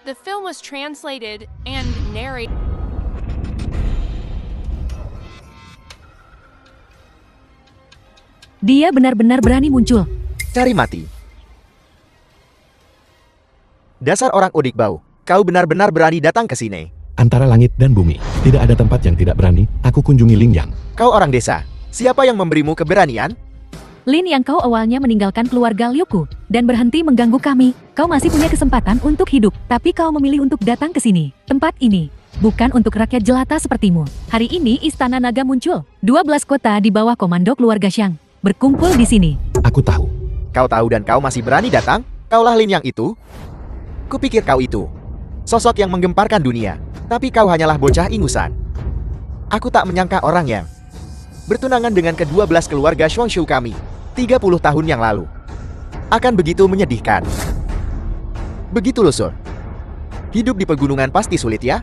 The film was translated and narrated. Dia benar-benar berani muncul. Cari mati. Dasar orang udik bau, kau benar-benar berani datang ke sini. Antara langit dan bumi, tidak ada tempat yang tidak berani aku kunjungi Lin Yang. Kau orang desa, siapa yang memberimu keberanian? Lin Yang, kau awalnya meninggalkan keluarga Liuku dan berhenti mengganggu kami. Kau masih punya kesempatan untuk hidup, tapi kau memilih untuk datang ke sini. Tempat ini bukan untuk rakyat jelata sepertimu. Hari ini Istana Naga muncul. 12 kota di bawah komando keluarga Xiang berkumpul di sini. Aku tahu. Kau tahu dan kau masih berani datang? Kaulah Lin Yang itu? Kupikir kau itu sosok yang menggemparkan dunia, tapi kau hanyalah bocah ingusan. Aku tak menyangka orang yang bertunangan dengan ke-12 keluarga Xuangshu kami 30 tahun yang lalu akan begitu menyedihkan. Begitu loh, Sur. Hidup di pegunungan pasti sulit ya?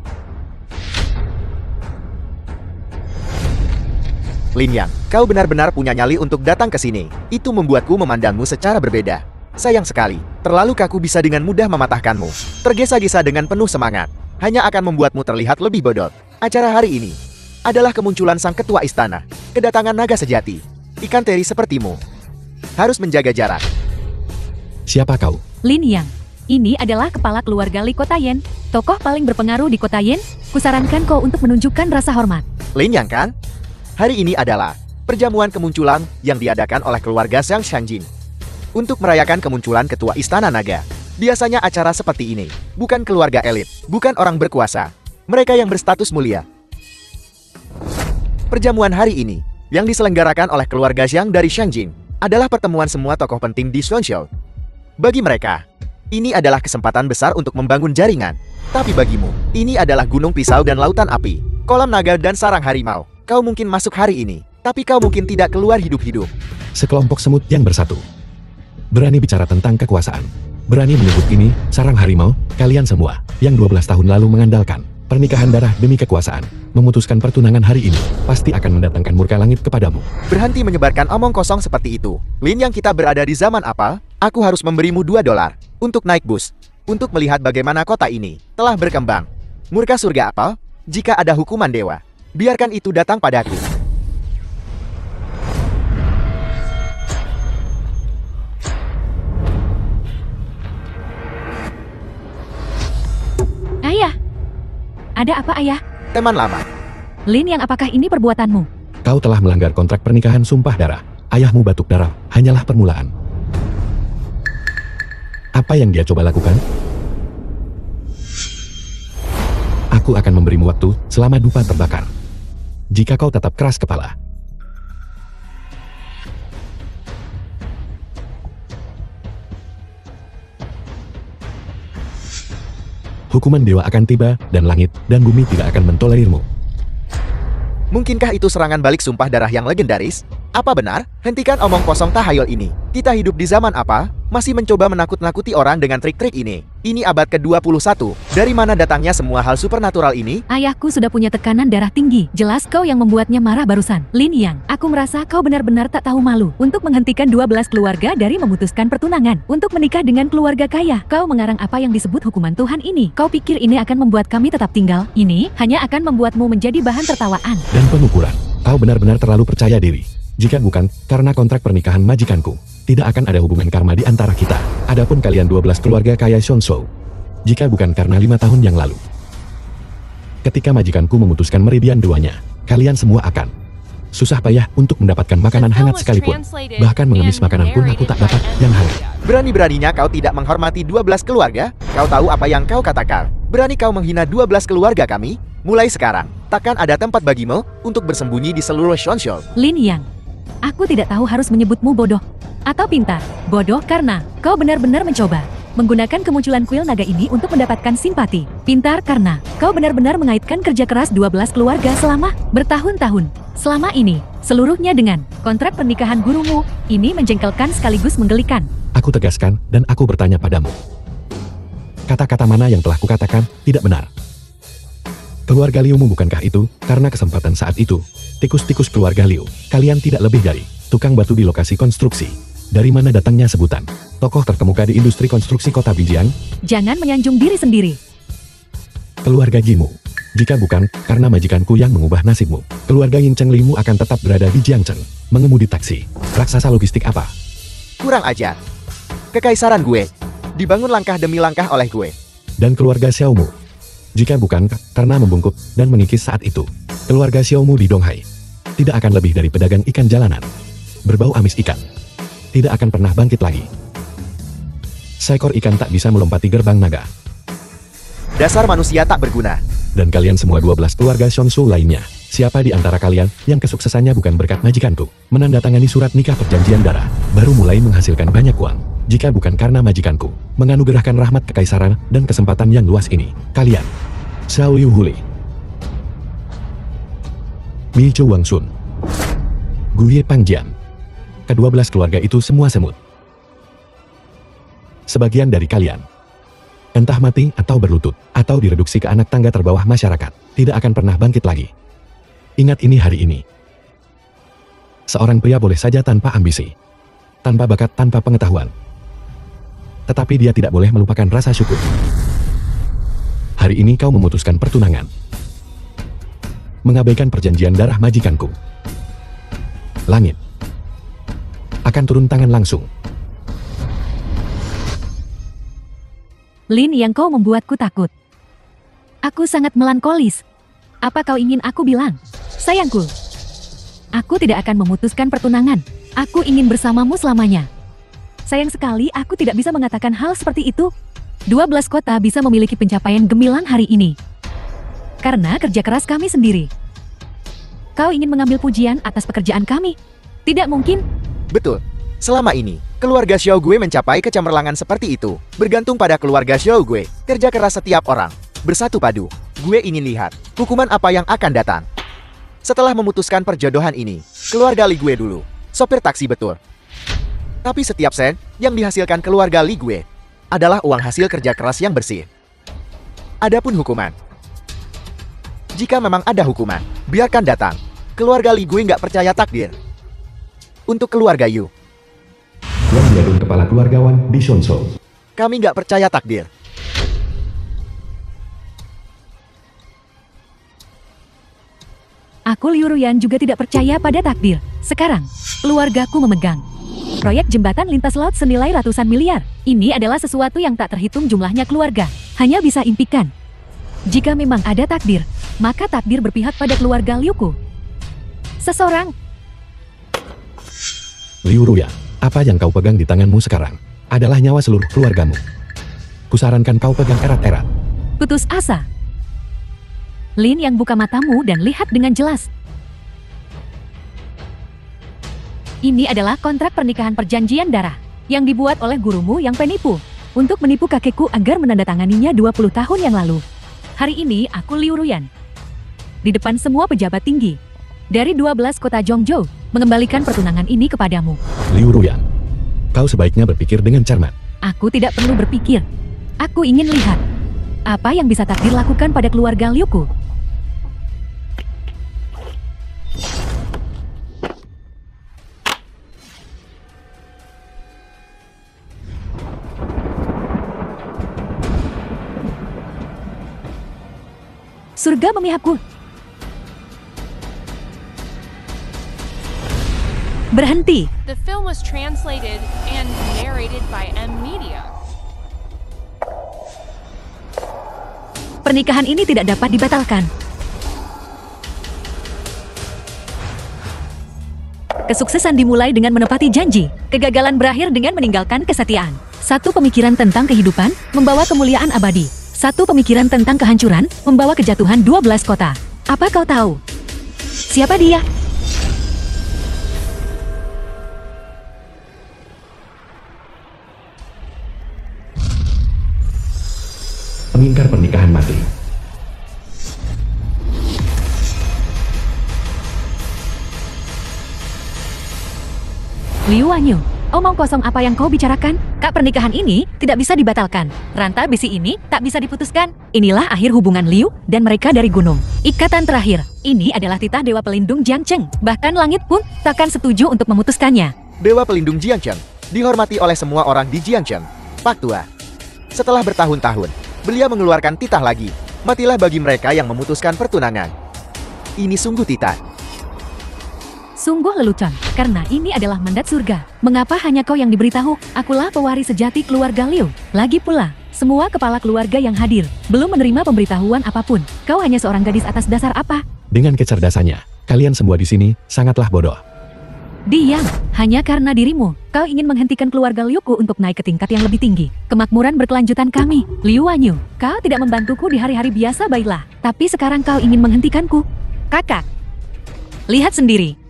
Lin Yang, kau benar-benar punya nyali untuk datang ke sini. Itu membuatku memandangmu secara berbeda. Sayang sekali, terlalu kaku bisa dengan mudah mematahkanmu. Tergesa-gesa dengan penuh semangat, hanya akan membuatmu terlihat lebih bodoh. Acara hari ini adalah kemunculan sang ketua istana. Kedatangan naga sejati. Ikan teri sepertimu harus menjaga jarak. Siapa kau? Lin Yang, ini adalah kepala keluarga Li Kota Yen, tokoh paling berpengaruh di Kota Yen. Kusarankan kau untuk menunjukkan rasa hormat. Lin Yang kan? Hari ini adalah perjamuan kemunculan yang diadakan oleh keluarga Xiang Shanjin untuk merayakan kemunculan ketua Istana Naga. Biasanya acara seperti ini bukan keluarga elit, bukan orang berkuasa, mereka yang berstatus mulia. Perjamuan hari ini yang diselenggarakan oleh keluarga Xiang dari Shanjin adalah pertemuan semua tokoh penting di Xuanzhou. Bagi mereka, ini adalah kesempatan besar untuk membangun jaringan. Tapi bagimu, ini adalah gunung pisau dan lautan api, kolam naga dan sarang harimau. Kau mungkin masuk hari ini, tapi kau mungkin tidak keluar hidup-hidup. Sekelompok semut yang bersatu. Berani bicara tentang kekuasaan. Berani menyebut ini sarang harimau. Kalian semua yang 12 tahun lalu mengandalkan pernikahan darah demi kekuasaan, memutuskan pertunangan hari ini pasti akan mendatangkan murka langit kepadamu. Berhenti menyebarkan omong kosong seperti itu. Lin Yang, kita berada di zaman apa? Aku harus memberimu $2 untuk naik bus, untuk melihat bagaimana kota ini telah berkembang. Murka surga apa? Jika ada hukuman dewa, biarkan itu datang padaku. Ayah, ada apa ayah? Teman lama. Lin Yang, apakah ini perbuatanmu? Kau telah melanggar kontrak pernikahan sumpah darah. Ayahmu batuk darah hanyalah permulaan. Apa yang dia coba lakukan? Aku akan memberimu waktu selama dupa terbakar. Jika kau tetap keras kepala. Hukuman dewa akan tiba, dan langit dan bumi tidak akan mentolerirmu. Mungkinkah itu serangan balik sumpah darah yang legendaris? Apa benar? Hentikan omong kosong tahayul ini. Kita hidup di zaman apa? Masih mencoba menakut-nakuti orang dengan trik-trik ini. Ini abad ke-21. Dari mana datangnya semua hal supernatural ini? Ayahku sudah punya tekanan darah tinggi. Jelas kau yang membuatnya marah barusan. Lin Yang, aku merasa kau benar-benar tak tahu malu untuk menghentikan 12 keluarga dari memutuskan pertunangan untuk menikah dengan keluarga kaya. Kau mengarang apa yang disebut hukuman Tuhan ini. Kau pikir ini akan membuat kami tetap tinggal? Ini hanya akan membuatmu menjadi bahan tertawaan dan pengukuran. Kau benar-benar terlalu percaya diri. Jika bukan karena kontrak pernikahan majikanku, tidak akan ada hubungan karma di antara kita. Adapun kalian 12 keluarga kaya Xuanzhou, jika bukan karena 5 tahun yang lalu, ketika majikanku memutuskan meridian duanya, kalian semua akan susah payah untuk mendapatkan makanan hangat sekalipun. Bahkan mengemis makanan pun aku tak dapat yang hangat. Berani-beraninya kau tidak menghormati 12 keluarga? Kau tahu apa yang kau katakan? Berani kau menghina 12 keluarga kami? Mulai sekarang, takkan ada tempat bagimu untuk bersembunyi di seluruh Xuanzhou. Lin Yang, aku tidak tahu harus menyebutmu bodoh atau pintar. Bodoh karena kau benar-benar mencoba menggunakan kemunculan kuil naga ini untuk mendapatkan simpati. Pintar karena kau benar-benar mengaitkan kerja keras 12 keluarga selama bertahun-tahun. Selama ini, seluruhnya dengan kontrak pernikahan gurumu. Ini menjengkelkan sekaligus menggelikan. Aku tegaskan dan aku bertanya padamu. Kata-kata mana yang telah kukatakan tidak benar? Keluarga Liumu bukankah itu? Karena kesempatan saat itu, tikus-tikus keluarga Liu, kalian tidak lebih dari tukang batu di lokasi konstruksi. Dari mana datangnya sebutan tokoh terkemuka di industri konstruksi kota Bijian? Jangan menyanjung diri sendiri. keluarga Jimu. Jika bukan karena majikanku yang mengubah nasibmu, keluarga Yin Cheng Limu akan tetap berada di Jiangcheng, mengemudi taksi. Raksasa logistik apa? Kurang ajar. Kekaisaran gue dibangun langkah demi langkah oleh gue. Dan keluarga Xiaomu. Jika bukan karena membungkuk dan mengikis saat itu, keluarga Xiaomu di Donghai tidak akan lebih dari pedagang ikan jalanan. Berbau amis ikan. Tidak akan pernah bangkit lagi. Seekor ikan tak bisa melompati gerbang naga. Dasar manusia tak berguna. Dan kalian semua 12 keluarga Shonsu lainnya, siapa di antara kalian yang kesuksesannya bukan berkat majikanku, menandatangani surat nikah perjanjian darah, baru mulai menghasilkan banyak uang, jika bukan karena majikanku, menganugerahkan rahmat kekaisaran dan kesempatan yang luas ini, kalian. Xiao Liu Huli, Mi Chou Wangsun, Guye Pangjian. Ke-12 keluarga itu semua semut. Sebagian dari kalian entah mati atau berlutut, atau direduksi ke anak tangga terbawah masyarakat, tidak akan pernah bangkit lagi. Ingat ini hari ini. Seorang pria boleh saja tanpa ambisi, tanpa bakat, tanpa pengetahuan. Tetapi dia tidak boleh melupakan rasa syukur. Hari ini kau memutuskan pertunangan. Mengabaikan perjanjian darah majikanku. Langit akan turun tangan langsung. Lin, yang kau membuatku takut. Aku sangat melankolis. Apa kau ingin aku bilang? Sayangku, aku tidak akan memutuskan pertunangan. Aku ingin bersamamu selamanya. Sayang sekali aku tidak bisa mengatakan hal seperti itu. 12 kota bisa memiliki pencapaian gemilang hari ini karena kerja keras kami sendiri. Kau ingin mengambil pujian atas pekerjaan kami? Tidak mungkin. Betul. Selama ini, keluarga Xiao gue mencapai kecemerlangan seperti itu. Bergantung pada keluarga Xiao gue, kerja keras setiap orang. Bersatu padu, gue ingin lihat hukuman apa yang akan datang. Setelah memutuskan perjodohan ini, keluarga Li gue dulu, sopir taksi betul. Tapi setiap sen yang dihasilkan keluarga Li gue adalah uang hasil kerja keras yang bersih. Adapun hukuman, jika memang ada hukuman, biarkan datang. Keluarga Li gue nggak percaya takdir. Untuk keluarga Yu, Yang menjadi kepala keluargawan di Shonso. kami nggak percaya takdir. Aku Liu Ruyan juga tidak percaya pada takdir. Sekarang, keluargaku memegang proyek jembatan lintas laut senilai ratusan miliar. Ini adalah sesuatu yang tak terhitung jumlahnya keluarga. Hanya bisa impikan. Jika memang ada takdir, maka takdir berpihak pada keluarga Liuku. Seseorang. Liu Ruya, apa yang kau pegang di tanganmu sekarang adalah nyawa seluruh keluargamu. Kusarankan kau pegang erat-erat. Putus asa. Lin, yang buka matamu dan lihat dengan jelas. Ini adalah kontrak pernikahan perjanjian darah yang dibuat oleh gurumu yang penipu untuk menipu kakekku agar menandatanganinya 20 tahun yang lalu. Hari ini aku Liu Ruyan, di depan semua pejabat tinggi dari 12 kota Zhongzhou, mengembalikan pertunangan ini kepadamu. Liu Ruyan, kau sebaiknya berpikir dengan cermat. Aku tidak perlu berpikir. Aku ingin lihat apa yang bisa takdir lakukan pada keluarga Liuku. Surga memihakku. Berhenti. The film was translated and narrated by M Media. Pernikahan ini tidak dapat dibatalkan. Kesuksesan dimulai dengan menepati janji. Kegagalan berakhir dengan meninggalkan kesetiaan. Satu pemikiran tentang kehidupan membawa kemuliaan abadi. Satu pemikiran tentang kehancuran membawa kejatuhan 12 kota. Apa kau tahu siapa dia? Pengingkar pernikahan mati. Liu Wanyu, omong kosong apa yang kau bicarakan? Kak, pernikahan ini tidak bisa dibatalkan. Rantai besi ini tak bisa diputuskan. Inilah akhir hubungan Liu dan mereka dari gunung. Ikatan terakhir. Ini adalah titah Dewa Pelindung Jiangcheng. Bahkan langit pun takkan setuju untuk memutuskannya. Dewa Pelindung Jiangcheng dihormati oleh semua orang di Jiangcheng. Pak Tua. Setelah bertahun-tahun, beliau mengeluarkan titah lagi. Matilah bagi mereka yang memutuskan pertunangan. Ini sungguh titan. Sungguh lelucon, karena ini adalah mandat surga. Mengapa hanya kau yang diberitahu? Akulah pewaris sejati keluarga Liu. Lagi pula, semua kepala keluarga yang hadir belum menerima pemberitahuan apapun. Kau hanya seorang gadis atas dasar apa? Dengan kecerdasannya, kalian semua di sini sangatlah bodoh. Diam, hanya karena dirimu. Kau ingin menghentikan keluarga Liuku untuk naik ke tingkat yang lebih tinggi. Kemakmuran berkelanjutan kami, Liu Wanyu. Kau tidak membantuku di hari-hari biasa, baiklah. Tapi sekarang kau ingin menghentikanku. Kakak, lihat sendiri.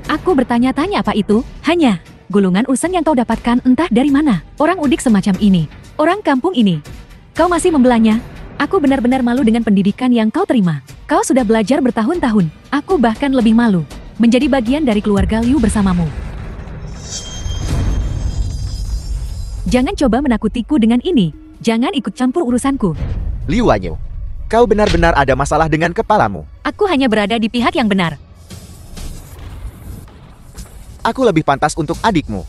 Aku bertanya-tanya apa itu? Hanya gulungan usen yang kau dapatkan entah dari mana. Orang udik semacam ini. Orang kampung ini. Kau masih membelanya? Aku benar-benar malu dengan pendidikan yang kau terima. Kau sudah belajar bertahun-tahun. Aku bahkan lebih malu menjadi bagian dari keluarga Liu bersamamu. Jangan coba menakutiku dengan ini. Jangan ikut campur urusanku. Liu Wanyu, kau benar-benar ada masalah dengan kepalamu. Aku hanya berada di pihak yang benar. Aku lebih pantas untuk adikmu.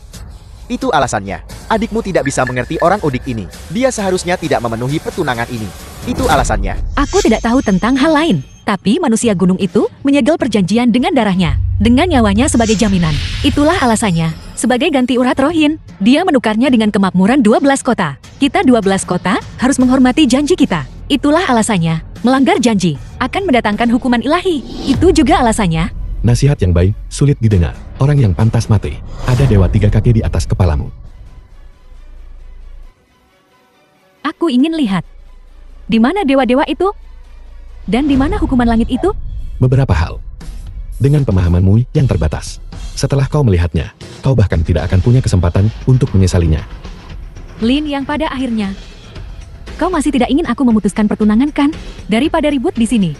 Itu alasannya. Adikmu tidak bisa mengerti orang udik ini. Dia seharusnya tidak memenuhi pertunangan ini. Itu alasannya. Aku tidak tahu tentang hal lain. Tapi manusia gunung itu menyegel perjanjian dengan darahnya. Dengan nyawanya sebagai jaminan. Itulah alasannya. Sebagai ganti urat rohin, dia menukarnya dengan kemakmuran 12 kota. Kita 12 kota harus menghormati janji kita. Itulah alasannya. Melanggar janji akan mendatangkan hukuman ilahi. Itu juga alasannya. Nasihat yang baik, sulit didengar. Orang yang pantas mati. Ada dewa 3 kaki di atas kepalamu. Aku ingin lihat. Di mana dewa-dewa itu? Dan di mana hukuman langit itu? Beberapa hal. Dengan pemahamanmu yang terbatas. Setelah kau melihatnya, kau bahkan tidak akan punya kesempatan untuk menyesalinya. Lin yang pada akhirnya. Kau masih tidak ingin aku memutuskan pertunangan kan? Daripada ribut di sini.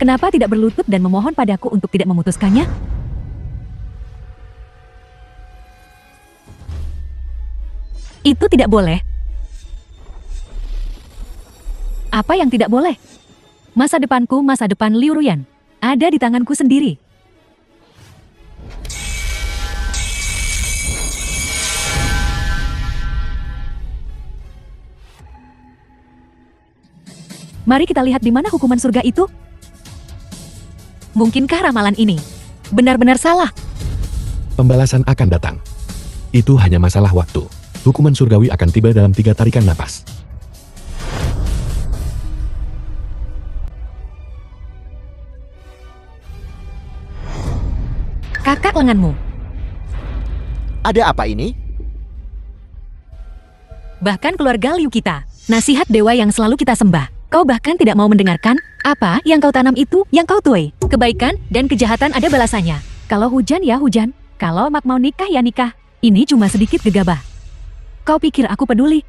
Kenapa tidak berlutut dan memohon padaku untuk tidak memutuskannya? Itu tidak boleh. Apa yang tidak boleh? Masa depanku, masa depan Liu Ruyan, ada di tanganku sendiri. Mari kita lihat di mana hukuman surga itu. Mungkinkah ramalan ini benar-benar salah? Pembalasan akan datang. Itu hanya masalah waktu. Hukuman surgawi akan tiba dalam 3 tarikan napas. Kakak lenganmu. Ada apa ini? Bahkan keluarga Liu kita, nasihat dewa yang selalu kita sembah. Kau bahkan tidak mau mendengarkan. Apa yang kau tanam itu yang kau tuai. Kebaikan dan kejahatan ada balasannya. Kalau hujan ya hujan. Kalau mak mau nikah ya nikah. Ini cuma sedikit gegabah. Kau pikir aku peduli?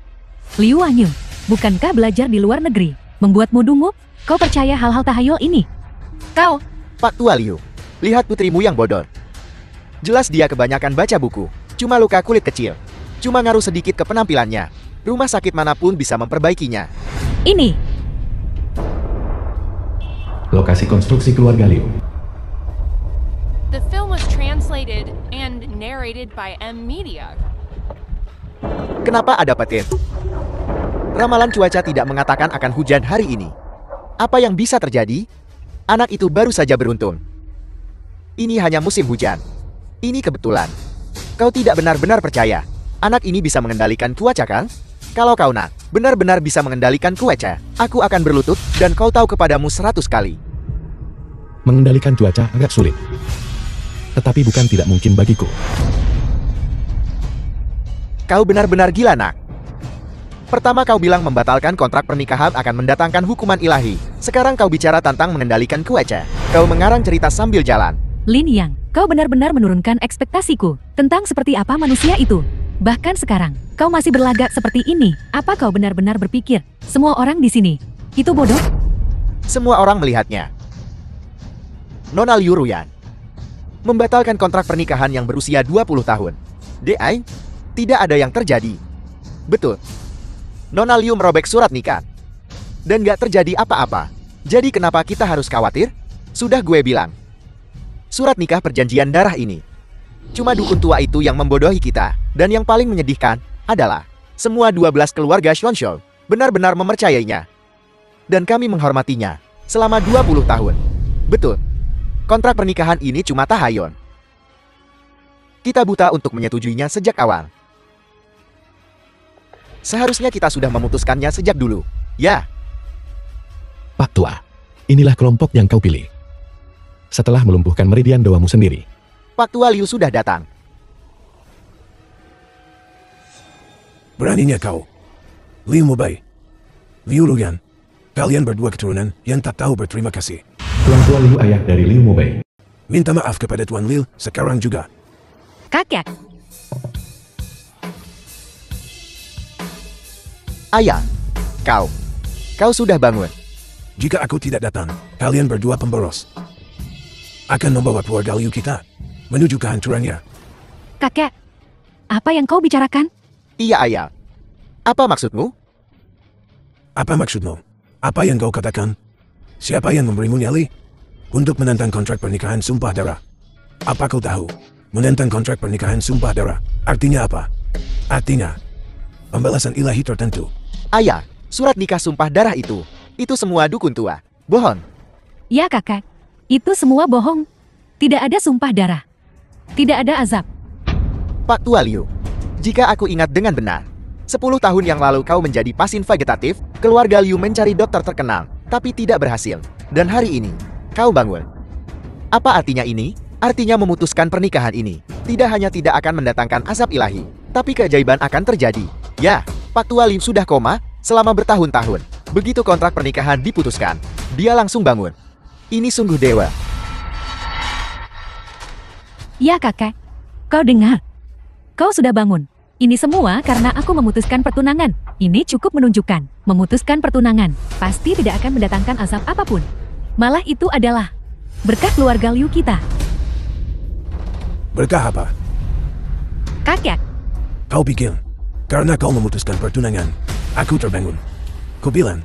Liu Wanyu, bukankah belajar di luar negeri membuatmu dungu? Kau percaya hal-hal tahayul ini? Kau, Pak Tua Liu, lihat putrimu yang bodoh. Jelas dia kebanyakan baca buku. Cuma luka kulit kecil. Cuma ngaruh sedikit ke penampilannya. Rumah sakit manapun bisa memperbaikinya. ini. Lokasi konstruksi keluarga Liu. The film was translated and narrated by M Media. Kenapa ada petir? Ramalan cuaca tidak mengatakan akan hujan hari ini. Apa yang bisa terjadi? Anak itu baru saja beruntung. Ini hanya musim hujan. Ini kebetulan. Kau tidak benar-benar percaya anak ini bisa mengendalikan cuaca kan? Kalau kau nak benar-benar bisa mengendalikan cuaca, aku akan berlutut dan kau tahu kepadamu 100 kali. Mengendalikan cuaca agak sulit. Tetapi bukan tidak mungkin bagiku. Kau benar-benar gila nak. Pertama kau bilang membatalkan kontrak pernikahan akan mendatangkan hukuman ilahi. Sekarang kau bicara tentang mengendalikan cuaca. Kau mengarang cerita sambil jalan. Lin Yang, kau benar-benar menurunkan ekspektasiku tentang seperti apa manusia itu. Bahkan sekarang, kau masih berlagak seperti ini. Apa kau benar-benar berpikir semua orang di sini itu bodoh? Semua orang melihatnya. Nona Liu Ruyan membatalkan kontrak pernikahan yang berusia 20 tahun. DI, tidak ada yang terjadi. Betul. Nona Liu merobek surat nikah. Dan gak terjadi apa-apa. Jadi kenapa kita harus khawatir? Sudah gue bilang. Surat nikah perjanjian darah ini. Cuma dukun tua itu yang membodohi kita. Dan yang paling menyedihkan adalah semua 12 keluarga Xuanzhou benar-benar mempercayainya. Dan kami menghormatinya selama 20 tahun. Betul, kontrak pernikahan ini cuma tahayun. Kita buta untuk menyetujuinya sejak awal. Seharusnya kita sudah memutuskannya sejak dulu. Ya, Pak Tua, inilah kelompok yang kau pilih. Setelah melumpuhkan meridian doamu sendiri, Pak Tua Liu sudah datang. Beraninya kau. Liu Mubai. Liu Ruyan. Kalian berdua keturunan yang tak tahu berterima kasih. Tuan Tua Liu ayah dari Liu Mobei. Minta maaf kepada Tuan Liu sekarang juga. Kakek, Ayah, kau sudah bangun. Jika aku tidak datang, kalian berdua pemboros akan membawa keluarga Liu kita menuju kehancurannya. kakek. Apa yang kau bicarakan? Iya ayah. Apa maksudmu? Apa maksudmu? Apa yang kau katakan? Siapa yang memberimu nyali? Untuk menentang kontrak pernikahan sumpah darah. Apa kau tahu? Menentang kontrak pernikahan sumpah darah artinya apa? Artinya pembalasan ilahi tertentu. Ayah, surat nikah sumpah darah itu semua dukun tua. Bohong. Ya kakek, itu semua bohong. Tidak ada sumpah darah. Tidak ada azab. Pak Tua Liu, jika aku ingat dengan benar, 10 tahun yang lalu kau menjadi pasien vegetatif, keluarga Liu mencari dokter terkenal, tapi tidak berhasil. Dan hari ini, kau bangun. Apa artinya ini? Artinya memutuskan pernikahan ini tidak hanya tidak akan mendatangkan azab ilahi, tapi keajaiban akan terjadi. Ya, Pak Tua Liu sudah koma selama bertahun-tahun. Begitu kontrak pernikahan diputuskan, dia langsung bangun. Ini sungguh dewa. Ya kakek, kau dengar. Kau sudah bangun. Ini semua karena aku memutuskan pertunangan. Ini cukup menunjukkan, memutuskan pertunangan pasti tidak akan mendatangkan azab apapun. Malah itu adalah berkah keluarga Liu kita. Berkah apa? Kakek, Kau pikir karena kau memutuskan pertunangan, aku terbangun. Kau bilang,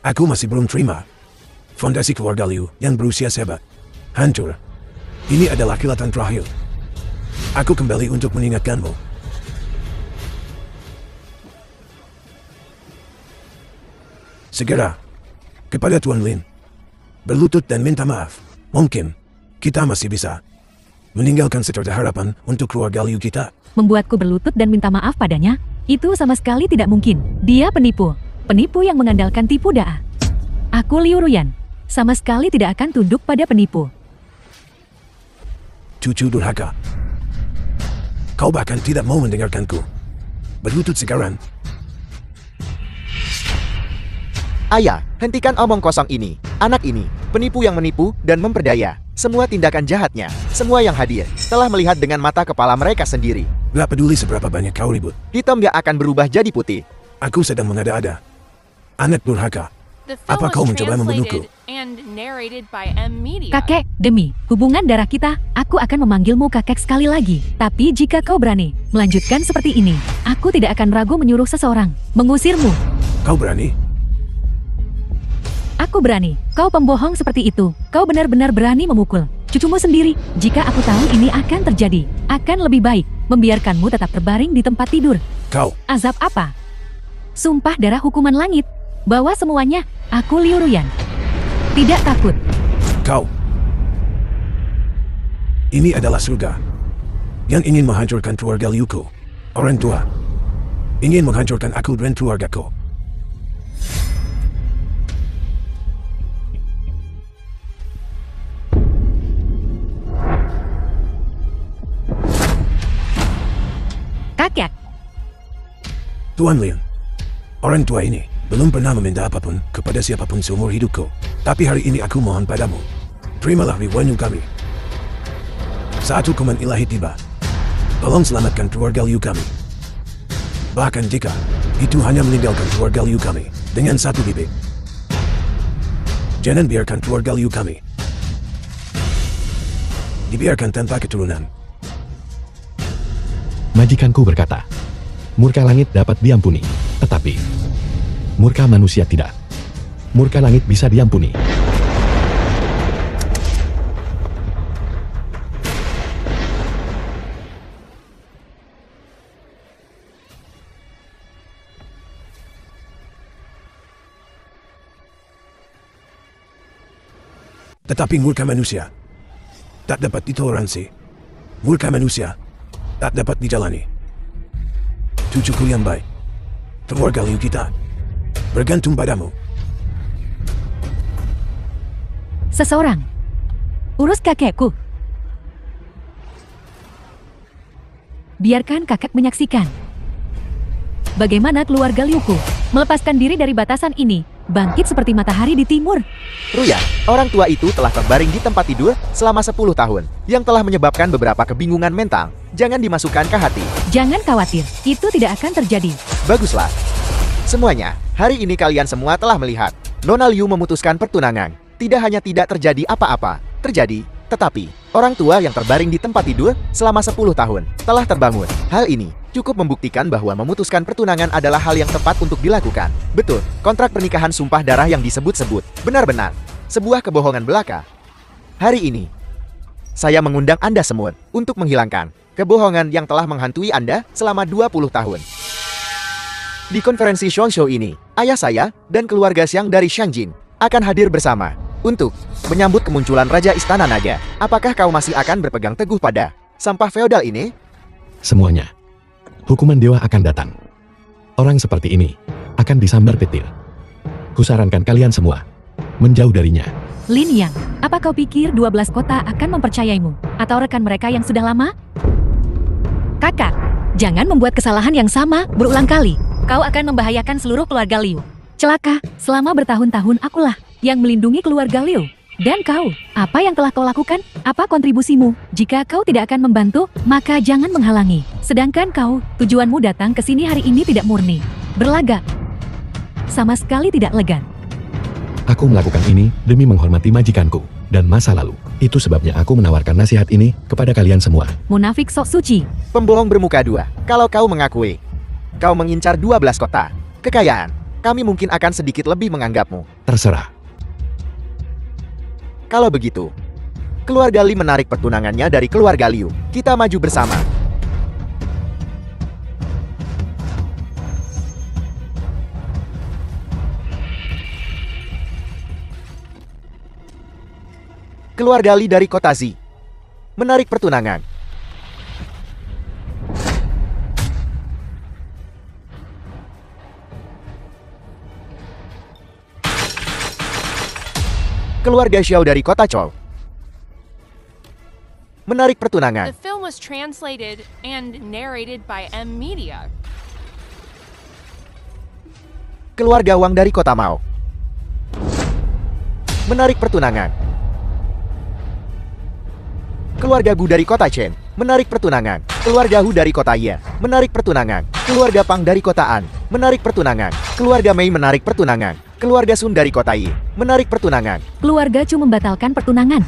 aku masih belum terima. Fondasi keluarga Liu yang berusia sebat hancur. Ini adalah kilatan terakhir. Aku kembali untuk mengingatkanmu. Segera kepada Tuan Lin, berlutut dan minta maaf. Mungkin kita masih bisa meninggalkan secerca harapan untuk keluarga Liu kita. membuatku berlutut dan minta maaf padanya? Itu sama sekali tidak mungkin. Dia penipu. Penipu yang mengandalkan tipu daya. Aku Liu Ruyan. Sama sekali tidak akan tunduk pada penipu. Cucu durhaka. Kau bahkan tidak mau mendengarkanku. Berlutut sekarang. Ayah, hentikan omong kosong ini. Anak ini, penipu yang menipu dan memperdaya. Semua tindakan jahatnya, semua yang hadir, telah melihat dengan mata kepala mereka sendiri. Gak peduli seberapa banyak kau ribut. Hitam gak akan berubah jadi putih. Aku sedang mengada-ada. Anak durhaka. The film Apa was kau mencoba membunuhku? translated and narrated by M Media. Kakek, demi hubungan darah kita, aku akan memanggilmu kakek sekali lagi. Tapi jika kau berani melanjutkan seperti ini, aku tidak akan ragu menyuruh seseorang mengusirmu. Kau berani? Aku berani. Kau pembohong seperti itu. Kau benar-benar berani memukul cucumu sendiri. Jika aku tahu ini akan terjadi, akan lebih baik membiarkanmu tetap terbaring di tempat tidur. Kau. Azab apa? Sumpah darah hukuman langit. Bawa semuanya. Aku Liu Ruyan. Tidak takut. Kau. Ini adalah surga. Yang ingin menghancurkan keluarga Liuku. Orang tua. Ingin menghancurkan aku dan keluargaku. Kakek, Tuan Lin. Orang tua ini belum pernah meminta apapun kepada siapapun seumur hidupku. Tapi hari ini aku mohon padamu. Terimalah riwayat kami. Saat hukuman ilahi tiba, tolong selamatkan keluarga Liu kami. Bahkan jika itu hanya meninggalkan keluarga Liu kami dengan satu bibit. Jangan biarkan keluarga Liu kami dibiarkan tanpa keturunan. Majikanku berkata, murka langit dapat diampuni, tetapi murka manusia tidak. Murka langit bisa diampuni. Tetapi murka manusia tak dapat ditoleransi. Murka manusia tak dapat dijalani. Cucuku yang baik, keluarga Liu kita bergantung padamu. Seseorang. Urus kakekku. Biarkan kakek menyaksikan. Bagaimana keluarga Liuku melepaskan diri dari batasan ini, bangkit seperti matahari di timur. Ruyan, orang tua itu telah terbaring di tempat tidur selama 10 tahun, yang telah menyebabkan beberapa kebingungan mental. Jangan dimasukkan ke hati. Jangan khawatir, itu tidak akan terjadi. Baguslah. Semuanya, hari ini kalian semua telah melihat. Nona Liu memutuskan pertunangan. Tidak hanya tidak terjadi apa-apa, terjadi, tetapi orang tua yang terbaring di tempat tidur selama 10 tahun telah terbangun. Hal ini cukup membuktikan bahwa memutuskan pertunangan adalah hal yang tepat untuk dilakukan. Betul, kontrak pernikahan sumpah darah yang disebut-sebut benar-benar sebuah kebohongan belaka. Hari ini, saya mengundang Anda semua untuk menghilangkan kebohongan yang telah menghantui Anda selama 20 tahun. Di konferensi Shonshu ini, ayah saya dan keluarga Xiang dari Shangjin akan hadir bersama untuk menyambut kemunculan Raja Istana Naga. Apakah kau masih akan berpegang teguh pada sampah feodal ini? Semuanya. Hukuman dewa akan datang. Orang seperti ini akan disambar petir. Kusarankan kalian semua menjauh darinya. Lin Yang, apa kau pikir 12 kota akan mempercayaimu? Atau rekan mereka yang sudah lama? Kakak, jangan membuat kesalahan yang sama berulang kali. Kau akan membahayakan seluruh keluarga Liu. Celaka, selama bertahun-tahun akulah yang melindungi keluarga Liu. Dan kau, apa yang telah kau lakukan? Apa kontribusimu? Jika kau tidak akan membantu, maka jangan menghalangi. Sedangkan kau, tujuanmu datang ke sini hari ini tidak murni. Berlagak. Sama sekali tidak elegan. Aku melakukan ini demi menghormati majikanku dan masa lalu. Itu sebabnya aku menawarkan nasihat ini kepada kalian semua. Munafik sok suci. Pembohong bermuka dua. Kalau kau mengakui kau mengincar 12 kota kekayaan, kami mungkin akan sedikit lebih menganggapmu. Terserah. Kalau begitu, keluarga Li menarik pertunangannya dari keluarga Liu. Kita maju bersama. Keluarga Li dari kota Zi menarik pertunangan. Keluarga Xiao dari kota Chou menarik pertunangan. The film was translated and narrated by M Media. Keluarga Wang dari kota Mao menarik pertunangan. Keluarga Gu dari kota Chen menarik pertunangan. Keluarga Hu dari kota Ye menarik pertunangan. Keluarga Pang dari kota An menarik pertunangan. Keluarga Mei menarik pertunangan. Keluarga Sun dari kota Yi menarik pertunangan. Keluarga Chu membatalkan pertunangan.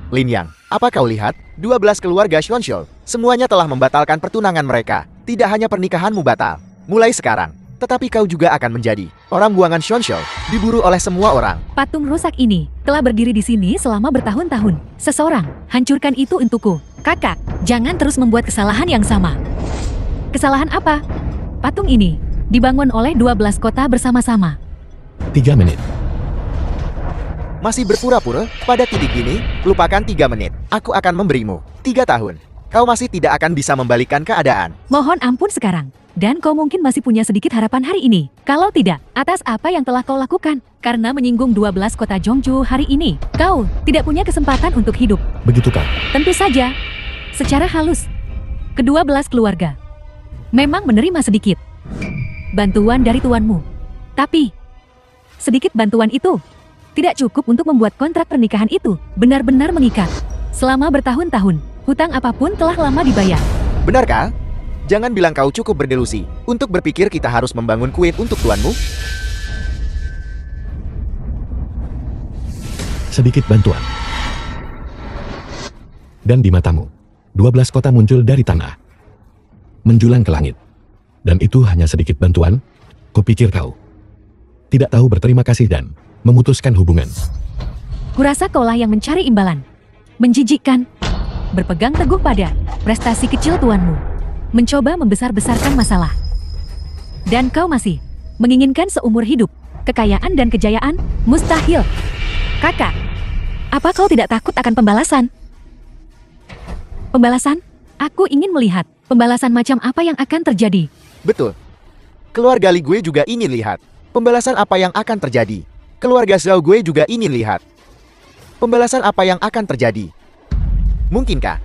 Lin Yang, apa kau lihat? 12 keluarga Xuanxiu semuanya telah membatalkan pertunangan mereka. Tidak hanya pernikahanmu batal mulai sekarang, tetapi kau juga akan menjadi orang buangan Xuanxiu, diburu oleh semua orang. Patung rusak ini telah berdiri di sini selama bertahun-tahun. Seseorang hancurkan itu untukku. Kakak, jangan terus membuat kesalahan yang sama. Kesalahan apa? Patung ini dibangun oleh 12 kota bersama-sama. 3 menit. Masih berpura-pura? Pada titik ini, lupakan 3 menit. Aku akan memberimu 3 tahun. Kau masih tidak akan bisa membalikkan keadaan. Mohon ampun sekarang. Dan kau mungkin masih punya sedikit harapan hari ini. Kalau tidak, atas apa yang telah kau lakukan? Karena menyinggung 12 kota Zhongzhou hari ini, kau tidak punya kesempatan untuk hidup. Begitukah? Tentu saja. Secara halus, kedua-belas keluarga memang menerima sedikit bantuan dari tuanmu. Tapi, sedikit bantuan itu tidak cukup untuk membuat kontrak pernikahan itu benar-benar mengikat. Selama bertahun-tahun, hutang apapun telah lama dibayar. Benarkah? Jangan bilang kau cukup berdelusi untuk berpikir kita harus membangun kuil untuk tuanmu. Sedikit bantuan. Dan di matamu, 12 kota muncul dari tanah menjulang ke langit. Dan itu hanya sedikit bantuan? Kupikir kau tidak tahu berterima kasih dan memutuskan hubungan. Kurasa kaulah yang mencari imbalan. Menjijikkan. Berpegang teguh pada prestasi kecil tuanmu. Mencoba membesar-besarkan masalah. Dan kau masih menginginkan seumur hidup kekayaan dan kejayaan? Mustahil. Kakak, apa kau tidak takut akan pembalasan? Pembalasan? Aku ingin melihat pembalasan macam apa yang akan terjadi. Betul. Keluarga Li gue juga ingin lihat pembalasan apa yang akan terjadi. Keluarga Zhao gue juga ingin lihat pembalasan apa yang akan terjadi. Mungkinkah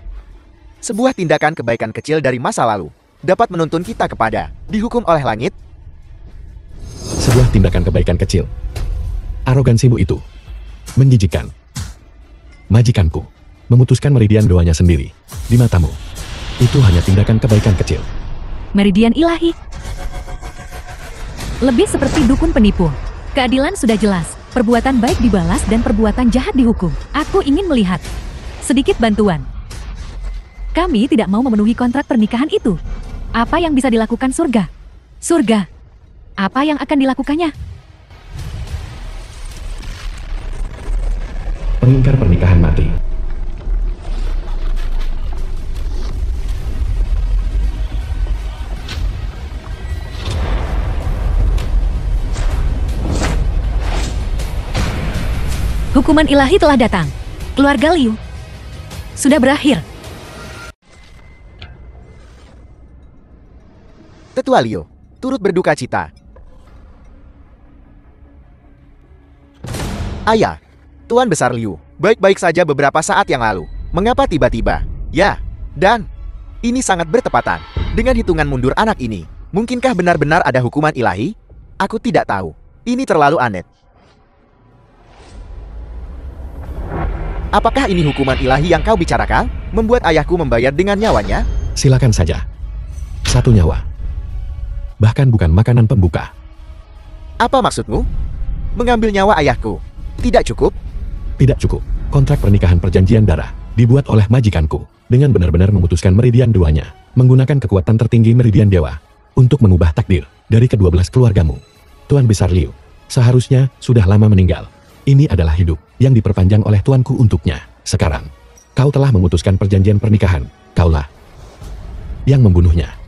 sebuah tindakan kebaikan kecil dari masa lalu dapat menuntun kita kepada dihukum oleh langit? Sebuah tindakan kebaikan kecil. Arogansimu itu menjijikkan. Majikanku memutuskan meridian doanya sendiri di matamu. Itu hanya tindakan kebaikan kecil. Meridian ilahi. Lebih seperti dukun penipu. Keadilan sudah jelas. Perbuatan baik dibalas dan perbuatan jahat dihukum. Aku ingin melihat sedikit bantuan. Kami tidak mau memenuhi kontrak pernikahan itu. Apa yang bisa dilakukan surga? Surga. Apa yang akan dilakukannya? Pengingkar pernikahan mati. Hukuman ilahi telah datang. Keluarga Liu sudah berakhir. Tetua Liu turut berduka cita. Ayah, Tuan Besar Liu, baik-baik saja beberapa saat yang lalu. Mengapa tiba-tiba? Ya, dan ini sangat bertepatan dengan hitungan mundur anak ini. Mungkinkah benar-benar ada hukuman ilahi? Aku tidak tahu. Ini terlalu aneh. Apakah ini hukuman ilahi yang kau bicarakan? Membuat ayahku membayar dengan nyawanya? Silakan saja. 1 nyawa. Bahkan bukan makanan pembuka. Apa maksudmu? Mengambil nyawa ayahku? Tidak cukup? Tidak cukup. Kontrak pernikahan perjanjian darah dibuat oleh majikanku dengan benar-benar memutuskan meridian duanya, menggunakan kekuatan tertinggi meridian dewa untuk mengubah takdir dari ke-12 keluargamu. Tuan Besar Liu seharusnya sudah lama meninggal. Ini adalah hidup yang diperpanjang oleh tuanku untuknya. Sekarang, kau telah memutuskan perjanjian pernikahan. Kaulah yang membunuhnya.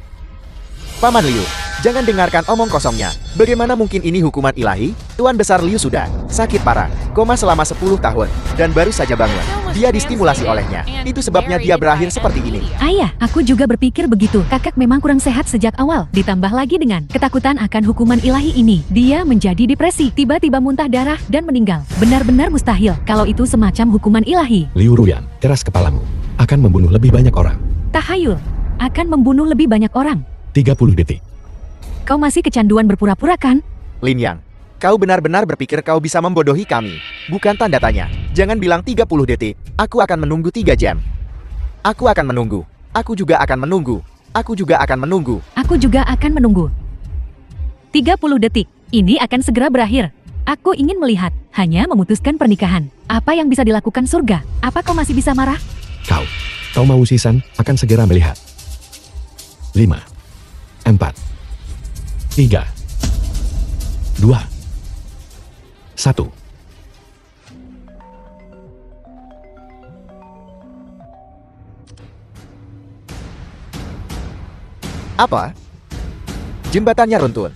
Paman Liu, jangan dengarkan omong kosongnya. Bagaimana mungkin ini hukuman ilahi? Tuan Besar Liu sudah sakit parah, koma selama 10 tahun, dan baru saja bangun. Dia distimulasi olehnya. Itu sebabnya dia berakhir seperti ini. Ayah, aku juga berpikir begitu. Kakak memang kurang sehat sejak awal. Ditambah lagi dengan ketakutan akan hukuman ilahi ini. Dia menjadi depresi, tiba-tiba muntah darah, dan meninggal. Benar-benar mustahil kalau itu semacam hukuman ilahi. Liu Ruyan, keras kepalamu. Akan membunuh lebih banyak orang. Tahayul, akan membunuh lebih banyak orang. 30 detik. Kau masih kecanduan berpura-pura kan? Lin Yang, kau benar-benar berpikir kau bisa membodohi kami? Bukan tanda tanya. Jangan bilang 30 detik. Aku akan menunggu 3 jam. Aku akan menunggu. Aku juga akan menunggu. Aku juga akan menunggu. Aku juga akan menunggu. 30 detik. Ini akan segera berakhir. Aku ingin melihat. Hanya memutuskan pernikahan. Apa yang bisa dilakukan surga? Apa kau masih bisa marah? Kau mau sisan akan segera melihat. 5, 4, 3, 2, 1. Apa? Jembatannya runtuh.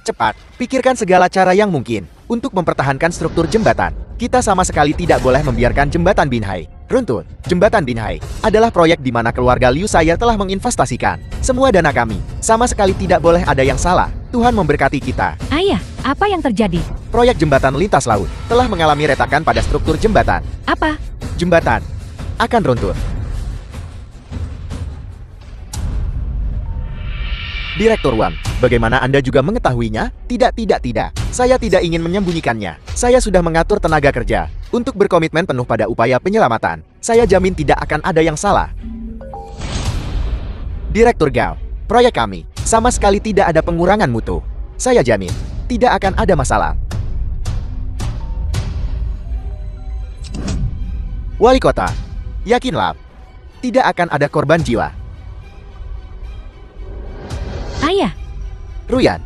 Cepat, pikirkan segala cara yang mungkin untuk mempertahankan struktur jembatan. Kita sama sekali tidak boleh membiarkan jembatan Binhai runtuh. Jembatan Binhai adalah proyek di mana keluarga Liu saya telah menginvestasikan semua dana kami. Sama sekali tidak boleh ada yang salah. Tuhan memberkati kita. Ayah, apa yang terjadi? Proyek jembatan lintas laut telah mengalami retakan pada struktur jembatan. Apa? Jembatan akan runtuh. Direktur Wang, bagaimana Anda juga mengetahuinya? Tidak. Saya tidak ingin menyembunyikannya. Saya sudah mengatur tenaga kerja untuk berkomitmen penuh pada upaya penyelamatan. Saya jamin tidak akan ada yang salah. Direktur Gao, proyek kami sama sekali tidak ada pengurangan mutu. Saya jamin tidak akan ada masalah. Wali kota, yakinlah tidak akan ada korban jiwa. Ayah, Ruyan,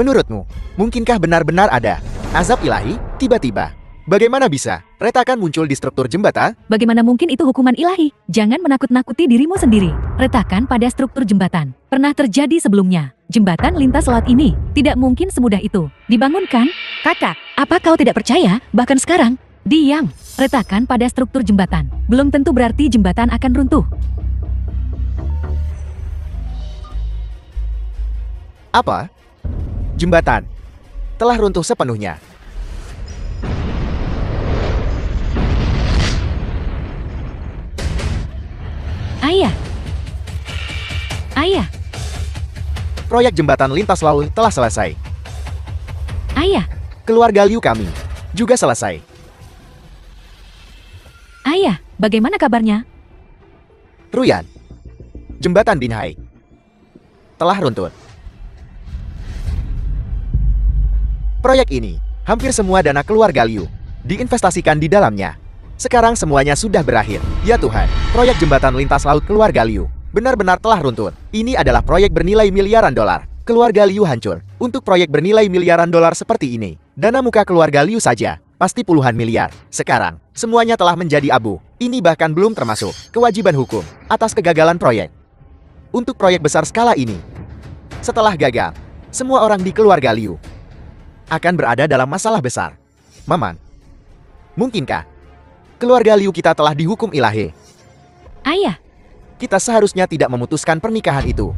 menurutmu, mungkinkah benar-benar ada azab ilahi tiba-tiba Bagaimana bisa? Retakan muncul di struktur jembatan? Bagaimana mungkin itu hukuman ilahi? Jangan menakut-nakuti dirimu sendiri. Retakan pada struktur jembatan. Pernah terjadi sebelumnya. Jembatan lintas laut ini tidak mungkin semudah itu dibangunkan. Kakak, apa kau tidak percaya? Bahkan sekarang, diam. Retakan pada struktur jembatan. Belum tentu berarti jembatan akan runtuh. Apa? Jembatan telah runtuh sepenuhnya. Ayah. Ayah. Proyek jembatan lintas laut telah selesai. Ayah. Keluarga Liu kami juga selesai. Ayah, bagaimana kabarnya? Ruyan, jembatan Binhai telah runtuh. Proyek ini, hampir semua dana keluarga Liu diinvestasikan di dalamnya. Sekarang semuanya sudah berakhir. Ya Tuhan, proyek jembatan lintas laut keluarga Liu benar-benar telah runtuh. Ini adalah proyek bernilai miliaran dolar. Keluarga Liu hancur. Untuk proyek bernilai miliaran dolar seperti ini, dana muka keluarga Liu saja pasti puluhan miliar. Sekarang, semuanya telah menjadi abu. Ini bahkan belum termasuk kewajiban hukum atas kegagalan proyek. Untuk proyek besar skala ini, setelah gagal, semua orang di keluarga Liu akan berada dalam masalah besar. Maman, mungkinkah keluarga Liu kita telah dihukum ilahi? Ayah. Kita seharusnya tidak memutuskan pernikahan itu.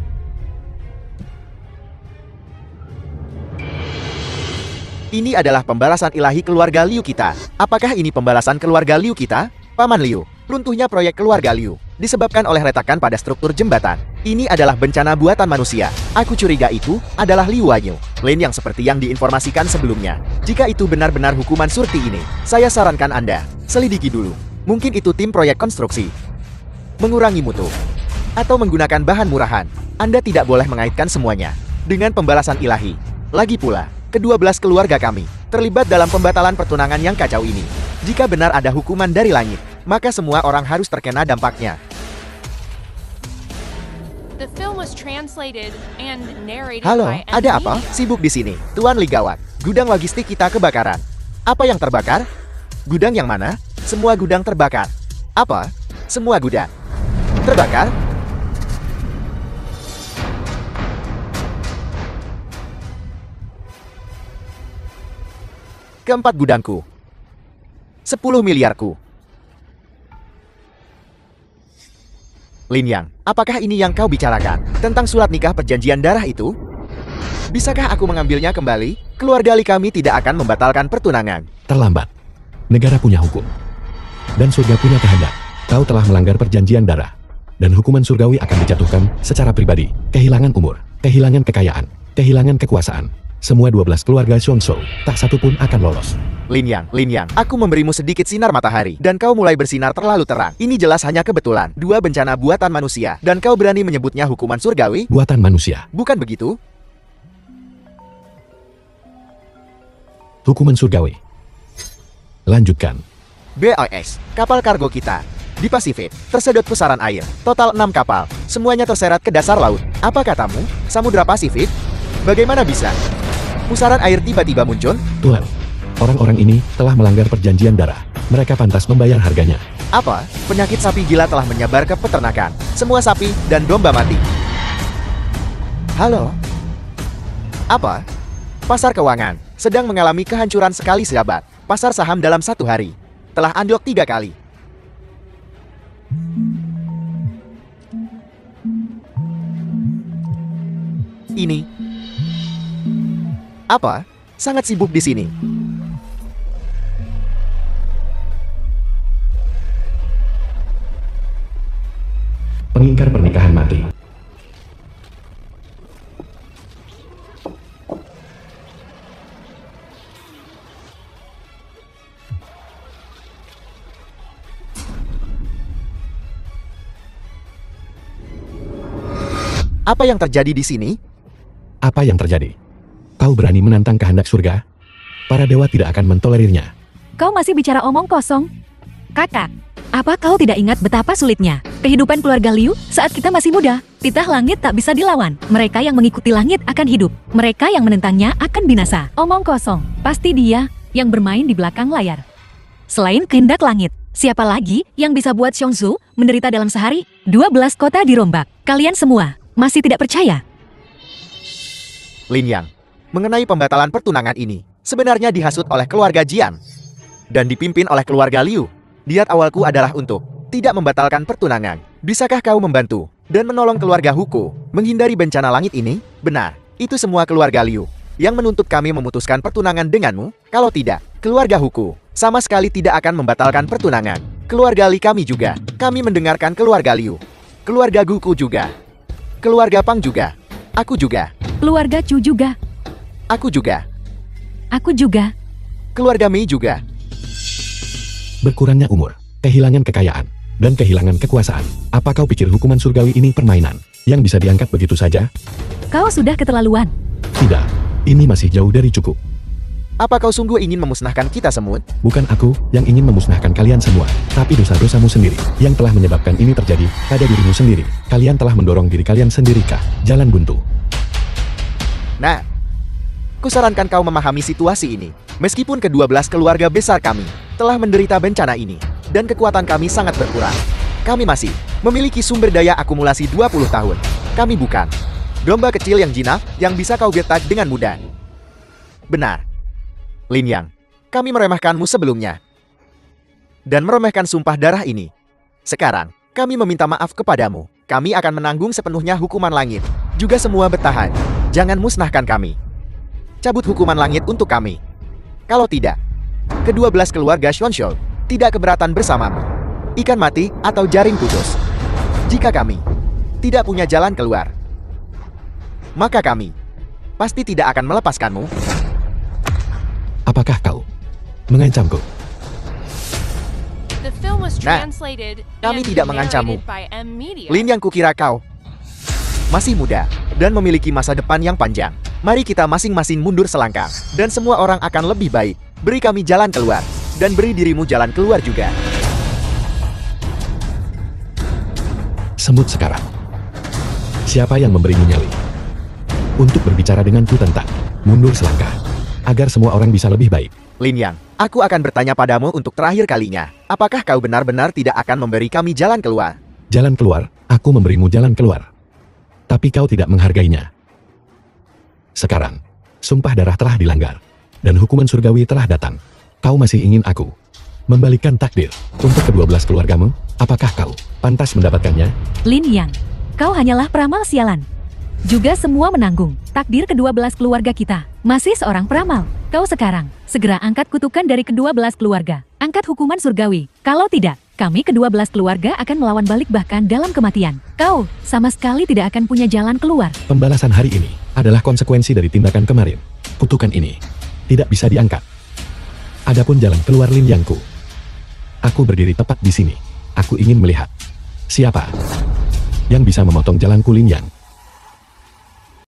Ini adalah pembalasan ilahi keluarga Liu kita. Apakah ini pembalasan keluarga Liu kita? Paman Liu, runtuhnya proyek keluarga Liu disebabkan oleh retakan pada struktur jembatan. Ini adalah bencana buatan manusia. Aku curiga itu adalah Liu Wanyu, Lin yang seperti yang diinformasikan sebelumnya. Jika itu benar-benar hukuman surti ini, saya sarankan Anda selidiki dulu. Mungkin itu tim proyek konstruksi. Mengurangi mutu atau menggunakan bahan murahan. Anda tidak boleh mengaitkan semuanya dengan pembalasan ilahi. Lagi pula, ke-12 keluarga kami terlibat dalam pembatalan pertunangan yang kacau ini. Jika benar ada hukuman dari langit, maka semua orang harus terkena dampaknya. The film was translated and narrated Halo, by ada M. apa? Sibuk di sini. Tuan Ligawat, gudang logistik kita kebakaran. Apa yang terbakar? Gudang yang mana? Semua gudang terbakar. Apa? Semua gudang terbakar? Keempat gudangku. 10 miliarku. Lin Yang, apakah ini yang kau bicarakan? Tentang surat nikah perjanjian darah itu? Bisakah aku mengambilnya kembali? Keluarga Li kami tidak akan membatalkan pertunangan. Terlambat. Negara punya hukum. Dan surga punya kehendak. Kau telah melanggar perjanjian darah. Dan hukuman surgawi akan dijatuhkan secara pribadi. Kehilangan umur, kehilangan kekayaan, kehilangan kekuasaan. Semua 12 keluarga Shonso, tak satu pun akan lolos. Lin Yang, aku memberimu sedikit sinar matahari, dan kau mulai bersinar terlalu terang. Ini jelas hanya kebetulan. Dua bencana buatan manusia, dan kau berani menyebutnya hukuman surgawi? Buatan manusia. Bukan begitu? Hukuman surgawi. Lanjutkan. BOS, kapal kargo kita di Pasifik tersedot pusaran air. Total 6 kapal, semuanya terseret ke dasar laut. Apa katamu? Samudra Pasifik? Bagaimana bisa pusaran air tiba-tiba muncul? Tuhan, orang-orang ini telah melanggar perjanjian darah. Mereka pantas membayar harganya. Apa? Penyakit sapi gila telah menyebar ke peternakan. Semua sapi dan domba mati. Halo? Apa? Pasar keuangan sedang mengalami kehancuran sekali sahabat. Pasar saham dalam 1 hari telah anjlok 3 kali. Ini apa? Sangat sibuk di sini. Pengingkar pernikahan mati. Apa yang terjadi di sini? Apa yang terjadi? Kau berani menantang kehendak surga? Para dewa tidak akan mentolerirnya. Kau masih bicara omong kosong? Kakak, apa kau tidak ingat betapa sulitnya kehidupan keluarga Liu saat kita masih muda? Titah langit tak bisa dilawan. Mereka yang mengikuti langit akan hidup. Mereka yang menentangnya akan binasa. Omong kosong. Pasti dia yang bermain di belakang layar. Selain kehendak langit, siapa lagi yang bisa buat Xiongzu menderita dalam sehari? 12 kota dirombak. Kalian semua masih tidak percaya? Lin Yang, mengenai pembatalan pertunangan ini, sebenarnya dihasut oleh keluarga Jian dan dipimpin oleh keluarga Liu. Niat awalku adalah untuk tidak membatalkan pertunangan. Bisakah kau membantu dan menolong keluarga Huko menghindari bencana langit ini? Benar, itu semua keluarga Liu yang menuntut kami memutuskan pertunangan denganmu. Kalau tidak, keluarga Huko sama sekali tidak akan membatalkan pertunangan. Keluarga Li kami juga. Kami mendengarkan keluarga Liu. Keluarga Guku juga. Keluarga Pang juga. Aku juga. Keluarga Chu juga. Aku juga. Aku juga. Keluarga Mei juga. Berkurangnya umur, kehilangan kekayaan, dan kehilangan kekuasaan. Apa kau pikir hukuman surgawi ini permainan yang bisa diangkat begitu saja? Kau sudah keterlaluan. Tidak, ini masih jauh dari cukup. Apa kau sungguh ingin memusnahkan kita semut? Bukan aku yang ingin memusnahkan kalian semua, tapi dosa-dosamu sendiri yang telah menyebabkan ini terjadi pada dirimu sendiri. Kalian telah mendorong diri kalian sendiri ke jalan buntu. Nah, kusarankan kau memahami situasi ini. Meskipun ke-12 keluarga besar kami telah menderita bencana ini, dan kekuatan kami sangat berkurang, kami masih memiliki sumber daya akumulasi 20 tahun. Kami bukan domba kecil yang jinak yang bisa kau getak dengan mudah. Benar, Lin Yang, kami meremehkanmu sebelumnya dan meremehkan sumpah darah ini. Sekarang, kami meminta maaf kepadamu. Kami akan menanggung sepenuhnya hukuman langit. Juga semua bertahan. Jangan musnahkan kami. Cabut hukuman langit untuk kami. Kalau tidak, ke-12 keluarga Xuanzhou tidak keberatan bersamamu. Ikan mati atau jaring putus. Jika kami tidak punya jalan keluar, maka kami pasti tidak akan melepaskanmu. Apakah kau mengancamku? The film was Nah, translated kami and tidak mengancammu. narrated by M Media. Lin Yang kukira kau masih muda dan memiliki masa depan yang panjang. Mari kita masing-masing mundur selangkah, dan semua orang akan lebih baik. Beri kami jalan keluar, dan beri dirimu jalan keluar juga. Semut sekarang. Siapa yang memberimu nyali untuk berbicara denganku tentang mundur selangkah, agar semua orang bisa lebih baik? Lin Yang, aku akan bertanya padamu untuk terakhir kalinya. Apakah kau benar-benar tidak akan memberi kami jalan keluar? Jalan keluar, aku memberimu jalan keluar. Tapi kau tidak menghargainya. Sekarang, sumpah darah telah dilanggar, dan hukuman surgawi telah datang. Kau masih ingin aku membalikkan takdir untuk ke-12 keluargamu? Apakah kau pantas mendapatkannya? Lin Yang, kau hanyalah peramal sialan. Juga semua menanggung takdir ke-12 keluarga kita. Masih seorang peramal. Kau sekarang segera angkat kutukan dari ke-12 keluarga. Angkat hukuman surgawi. Kalau tidak, kami ke-12 keluarga akan melawan balik bahkan dalam kematian. Kau sama sekali tidak akan punya jalan keluar. Pembalasan hari ini adalah konsekuensi dari tindakan kemarin. Kutukan ini tidak bisa diangkat. Adapun jalan keluar Lin Yangku, aku berdiri tepat di sini. Aku ingin melihat siapa yang bisa memotong jalanku Lin Yang.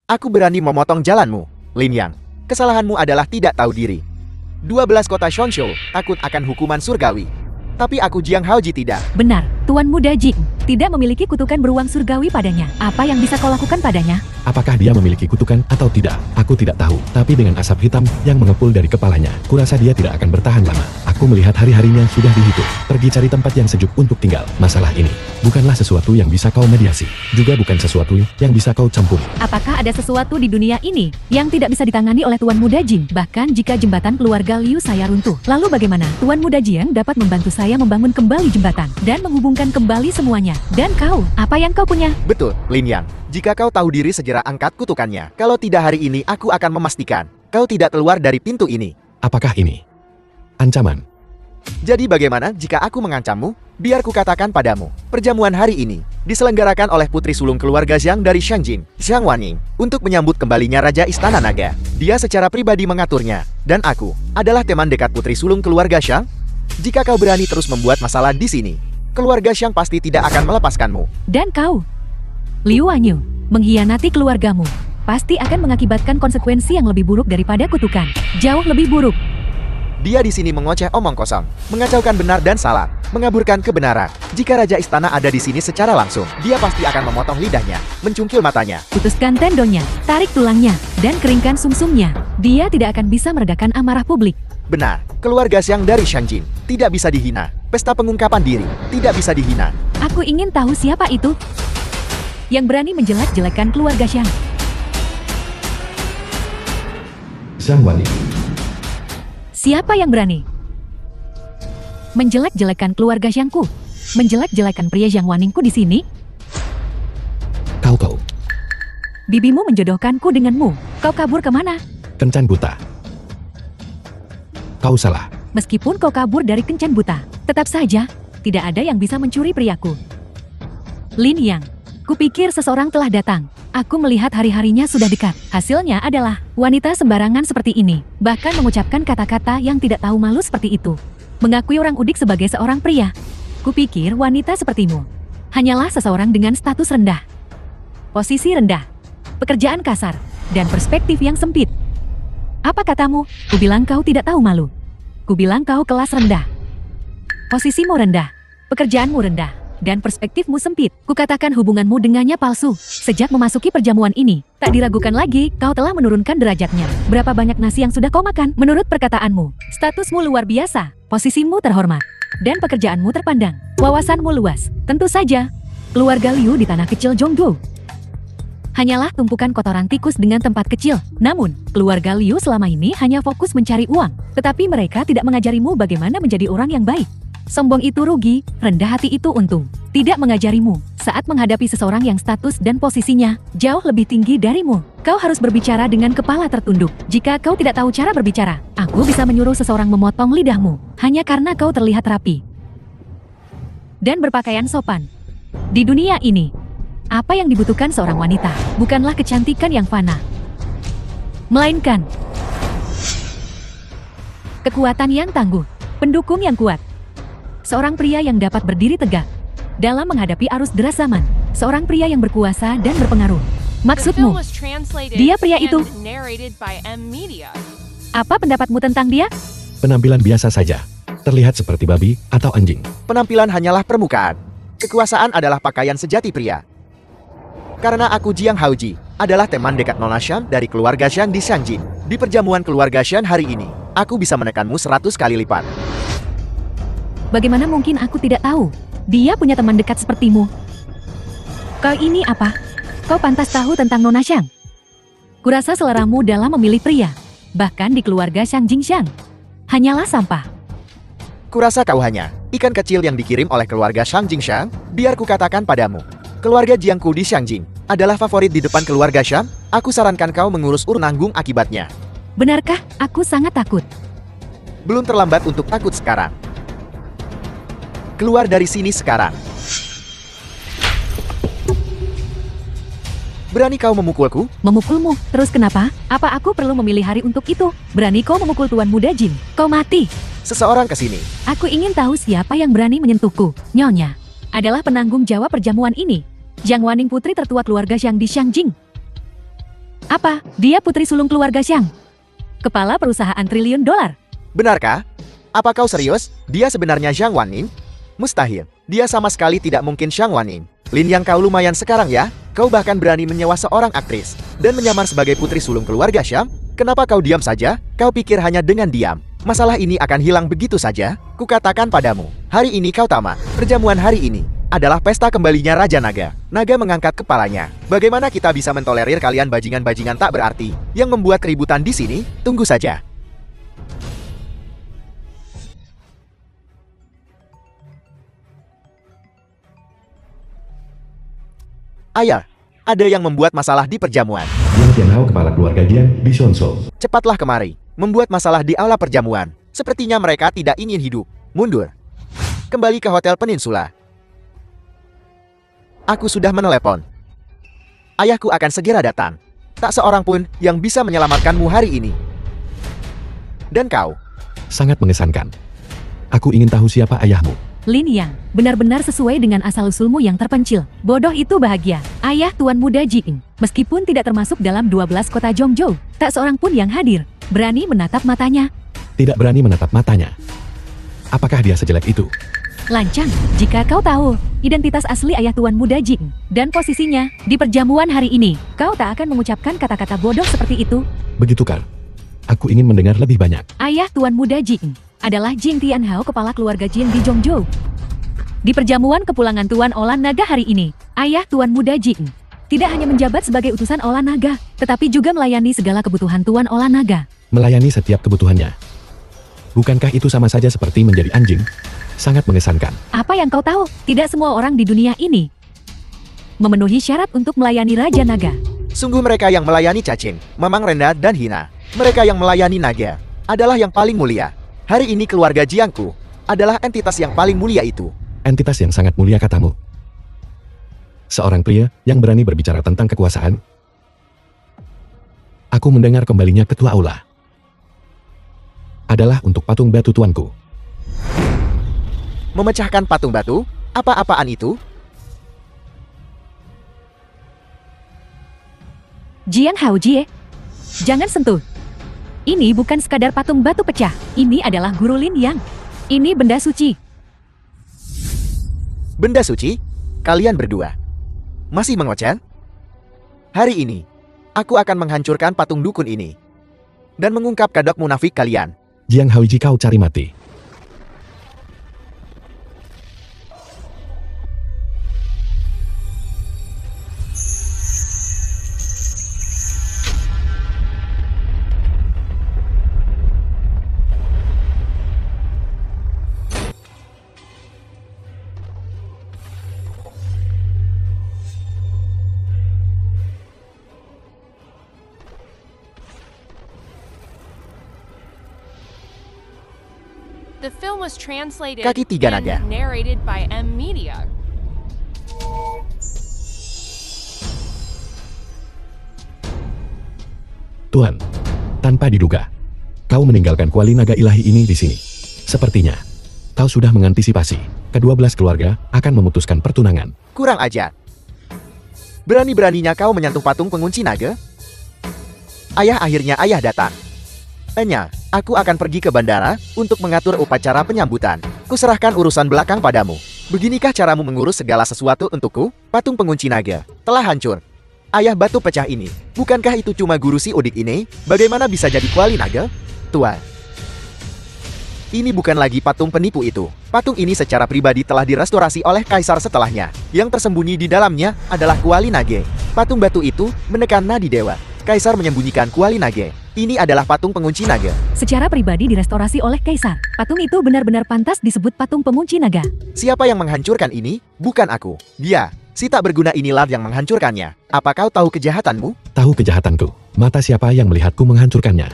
Aku berani memotong jalanmu, Lin Yang. Kesalahanmu adalah tidak tahu diri. 12 kota Xuanzhou takut akan hukuman surgawi. Tapi aku Jiang Haoji tidak. Benar, Tuan Muda Jing tidak memiliki kutukan beruang surgawi padanya. Apa yang bisa kau lakukan padanya? Apakah dia memiliki kutukan atau tidak? Aku tidak tahu. Tapi dengan asap hitam yang mengepul dari kepalanya, kurasa dia tidak akan bertahan lama. Aku melihat hari-harinya sudah dihitung. Pergi cari tempat yang sejuk untuk tinggal. Masalah ini bukanlah sesuatu yang bisa kau mediasi. Juga bukan sesuatu yang bisa kau campuri. Apakah ada sesuatu di dunia ini yang tidak bisa ditangani oleh Tuan Muda Jing? Bahkan jika jembatan keluarga Liu saya runtuh. Lalu bagaimana? Tuan Muda Jiang dapat membantu saya membangun kembali jembatan dan menghubungkan kembali semuanya. Dan kau, apa yang kau punya? Betul, Lin Yang. Jika kau tahu diri segera angkat kutukannya. Kalau tidak hari ini aku akan memastikan kau tidak keluar dari pintu ini. Apakah ini ancaman? Jadi bagaimana jika aku mengancammu? Biar kukatakan padamu, perjamuan hari ini diselenggarakan oleh putri sulung keluarga Zhang dari Shangjin, Zhang Wanning, untuk menyambut kembalinya Raja Istana Naga. Dia secara pribadi mengaturnya, dan aku adalah teman dekat putri sulung keluarga Zhang. Jika kau berani terus membuat masalah di sini, keluarga Zhang pasti tidak akan melepaskanmu. Dan kau, Liu Wanyu, mengkhianati keluargamu, pasti akan mengakibatkan konsekuensi yang lebih buruk daripada kutukan. Jauh lebih buruk. Dia di sini mengoceh omong kosong, mengacaukan benar dan salah, mengaburkan kebenaran. Jika Raja Istana ada di sini secara langsung, dia pasti akan memotong lidahnya, mencungkil matanya. Putuskan tendonnya, tarik tulangnya, dan keringkan sumsumnya. Dia tidak akan bisa meredakan amarah publik. Benar, keluarga Xiang dari Shangjin tidak bisa dihina. Pesta pengungkapan diri tidak bisa dihina. Aku ingin tahu siapa itu yang berani menjelek-jelekan keluarga Xiang. Zhang Wanning. Siapa yang berani menjelek-jelekan keluarga Xiangku? Menjelek-jelekan pria Zhang Waningku di sini? Kau. Bibimu menjodohkanku denganmu. Kau kabur kemana? Kencan buta. Kau salah. Meskipun kau kabur dari kencan buta, tetap saja tidak ada yang bisa mencuri priaku. Lin Yang, kupikir seseorang telah datang. Aku melihat hari-harinya sudah dekat. Hasilnya adalah wanita sembarangan seperti ini, bahkan mengucapkan kata-kata yang tidak tahu malu seperti itu. Mengakui orang udik sebagai seorang pria. Kupikir wanita sepertimu hanyalah seseorang dengan status rendah, posisi rendah, pekerjaan kasar, dan perspektif yang sempit. Apa katamu? Kubilang kau tidak tahu malu. Kubilang kau kelas rendah. Posisimu rendah, pekerjaanmu rendah, dan perspektifmu sempit. Kukatakan hubunganmu dengannya palsu. Sejak memasuki perjamuan ini, tak diragukan lagi, kau telah menurunkan derajatnya. Berapa banyak nasi yang sudah kau makan? Menurut perkataanmu, statusmu luar biasa, posisimu terhormat, dan pekerjaanmu terpandang. Wawasanmu luas. Tentu saja, keluarga Liu di tanah kecil Zhongguo hanyalah tumpukan kotoran tikus dengan tempat kecil. Namun, keluarga Liu selama ini hanya fokus mencari uang. Tetapi mereka tidak mengajarimu bagaimana menjadi orang yang baik. Sombong itu rugi, rendah hati itu untung. Tidak mengajarimu saat menghadapi seseorang yang status dan posisinya jauh lebih tinggi darimu. Kau harus berbicara dengan kepala tertunduk. Jika kau tidak tahu cara berbicara, aku bisa menyuruh seseorang memotong lidahmu hanya karena kau terlihat rapi dan berpakaian sopan. Di dunia ini, apa yang dibutuhkan seorang wanita bukanlah kecantikan yang fana, melainkan kekuatan yang tangguh, pendukung yang kuat. Seorang pria yang dapat berdiri tegak dalam menghadapi arus deras zaman. Seorang pria yang berkuasa dan berpengaruh. Maksudmu, dia pria itu? Apa pendapatmu tentang dia? Penampilan biasa saja. Terlihat seperti babi atau anjing. Penampilan hanyalah permukaan. Kekuasaan adalah pakaian sejati pria. Karena aku Jiang Haoji adalah teman dekat Nona Shan dari keluarga Shan di Shangjin. Di perjamuan keluarga Shan hari ini, aku bisa menekanmu 100 kali lipat. Bagaimana mungkin aku tidak tahu? Dia punya teman dekat sepertimu. Kau ini apa? Kau pantas tahu tentang Nona Xiang. Kurasa seleramu dalam memilih pria, bahkan di keluarga Shang Jingxiang, hanyalah sampah. Kurasa kau hanya ikan kecil yang dikirim oleh keluarga Shang Jingxiang. Biar kukatakan padamu, keluarga Jiangku di Shangjin adalah favorit di depan keluarga Shang. Aku sarankan kau mengurus nanggung akibatnya. Benarkah? Aku sangat takut. Belum terlambat untuk takut sekarang. Keluar dari sini sekarang. Berani kau memukulku? Memukulmu? Terus kenapa? Apa aku perlu memilih hari untuk itu? Berani kau memukul Tuan Muda Jin? Kau mati. Seseorang kesini. Aku ingin tahu siapa yang berani menyentuhku. Nyonya adalah penanggung jawab perjamuan ini. Zhang Wanning, putri tertua keluarga Xiang di Shangjing. Apa? Dia putri sulung keluarga Xiang? Kepala perusahaan triliun dolar. Benarkah? Apa kau serius? Dia sebenarnya Zhang Wanning? Mustahil. Dia sama sekali tidak mungkin Zhang Wanning. Lin Yang, kau lumayan sekarang ya. Kau bahkan berani menyewa seorang aktris dan menyamar sebagai putri sulung keluarga Xiang? Kenapa kau diam saja? Kau pikir hanya dengan diam masalah ini akan hilang begitu saja? Kukatakan padamu, hari ini kau tamat. Perjamuan hari ini adalah pesta kembalinya Raja Naga. Naga mengangkat kepalanya. Bagaimana kita bisa mentolerir kalian bajingan-bajingan tak berarti yang membuat keributan di sini? Tunggu saja. Ayah, ada yang membuat masalah di perjamuan. Yang Tianhao, kepala keluarga Jian di Shonso. Cepatlah kemari. Membuat masalah di aula perjamuan. Sepertinya mereka tidak ingin hidup. Mundur. Kembali ke Hotel Peninsula. Aku sudah menelepon. Ayahku akan segera datang. Tak seorang pun yang bisa menyelamatkanmu hari ini. Dan kau? Sangat mengesankan. Aku ingin tahu siapa ayahmu. Lin Yang, benar-benar sesuai dengan asal-usulmu yang terpencil. Bodoh itu bahagia. Ayah Tuan Muda Jing, meskipun tidak termasuk dalam 12 kota Zhongzhou, tak seorang pun yang hadir berani menatap matanya. Tidak berani menatap matanya. Apakah dia sejelek itu? Lancang, jika kau tahu identitas asli ayah Tuan Muda Jing dan posisinya di perjamuan hari ini, kau tak akan mengucapkan kata-kata bodoh seperti itu. Begitukah? Aku ingin mendengar lebih banyak. Ayah Tuan Muda Jing adalah Jing Tianhao, kepala keluarga Jin di Zhongzhou. Di perjamuan kepulangan Tuan Olah Naga hari ini, Ayah Tuan Muda Jing tidak hanya menjabat sebagai utusan Olah Naga, tetapi juga melayani segala kebutuhan Tuan Olah Naga. Melayani setiap kebutuhannya. Bukankah itu sama saja seperti menjadi anjing? Sangat mengesankan. Apa yang kau tahu? Tidak semua orang di dunia ini memenuhi syarat untuk melayani Raja Naga. Sungguh mereka yang melayani cacing, memang rendah dan hina. Mereka yang melayani naga adalah yang paling mulia. Hari ini keluarga Jiangku adalah entitas yang paling mulia itu. Entitas yang sangat mulia katamu. Seorang pria yang berani berbicara tentang kekuasaan. Aku mendengar kembalinya ketua aula. Adalah untuk patung batu tuanku. Memecahkan patung batu? Apa-apaan itu? Jiang Hao Jie, jangan sentuh. Ini bukan sekadar patung batu pecah. Ini adalah Guru Lin Yang. Ini benda suci. Benda suci? Kalian berdua masih mengoceh? Hari ini, aku akan menghancurkan patung dukun ini dan mengungkap kadok munafik kalian. Jiang Haoji, kau cari mati. The film was translated Kaki tiga naga. and narrated by M Media. Tuan, tanpa diduga, kau meninggalkan kuali naga ilahi ini di sini. Sepertinya, kau sudah mengantisipasi. Kedua-belas keluarga akan memutuskan pertunangan. Kurang ajar. Berani-beraninya kau menyentuh patung pengunci naga? Akhirnya ayah datang. Aku akan pergi ke bandara untuk mengatur upacara penyambutan. Kuserahkan urusan belakang padamu. Beginikah caramu mengurus segala sesuatu untukku? Patung pengunci naga telah hancur. Ayah batu pecah ini, bukankah itu cuma guru si Udik ini? Bagaimana bisa jadi kuali naga? Tuan, ini bukan lagi patung penipu itu. Patung ini secara pribadi telah direstorasi oleh kaisar setelahnya. Yang tersembunyi di dalamnya adalah kuali naga. Patung batu itu menekan nadi dewa. Kaisar menyembunyikan kuali naga. Ini adalah patung pengunci naga. Secara pribadi direstorasi oleh kaisar. Patung itu benar-benar pantas disebut patung pengunci naga. Siapa yang menghancurkan ini? Bukan aku. Dia, si tak berguna inilah yang menghancurkannya. Apa kau tahu kejahatanmu? Tahu kejahatanku. Mata siapa yang melihatku menghancurkannya?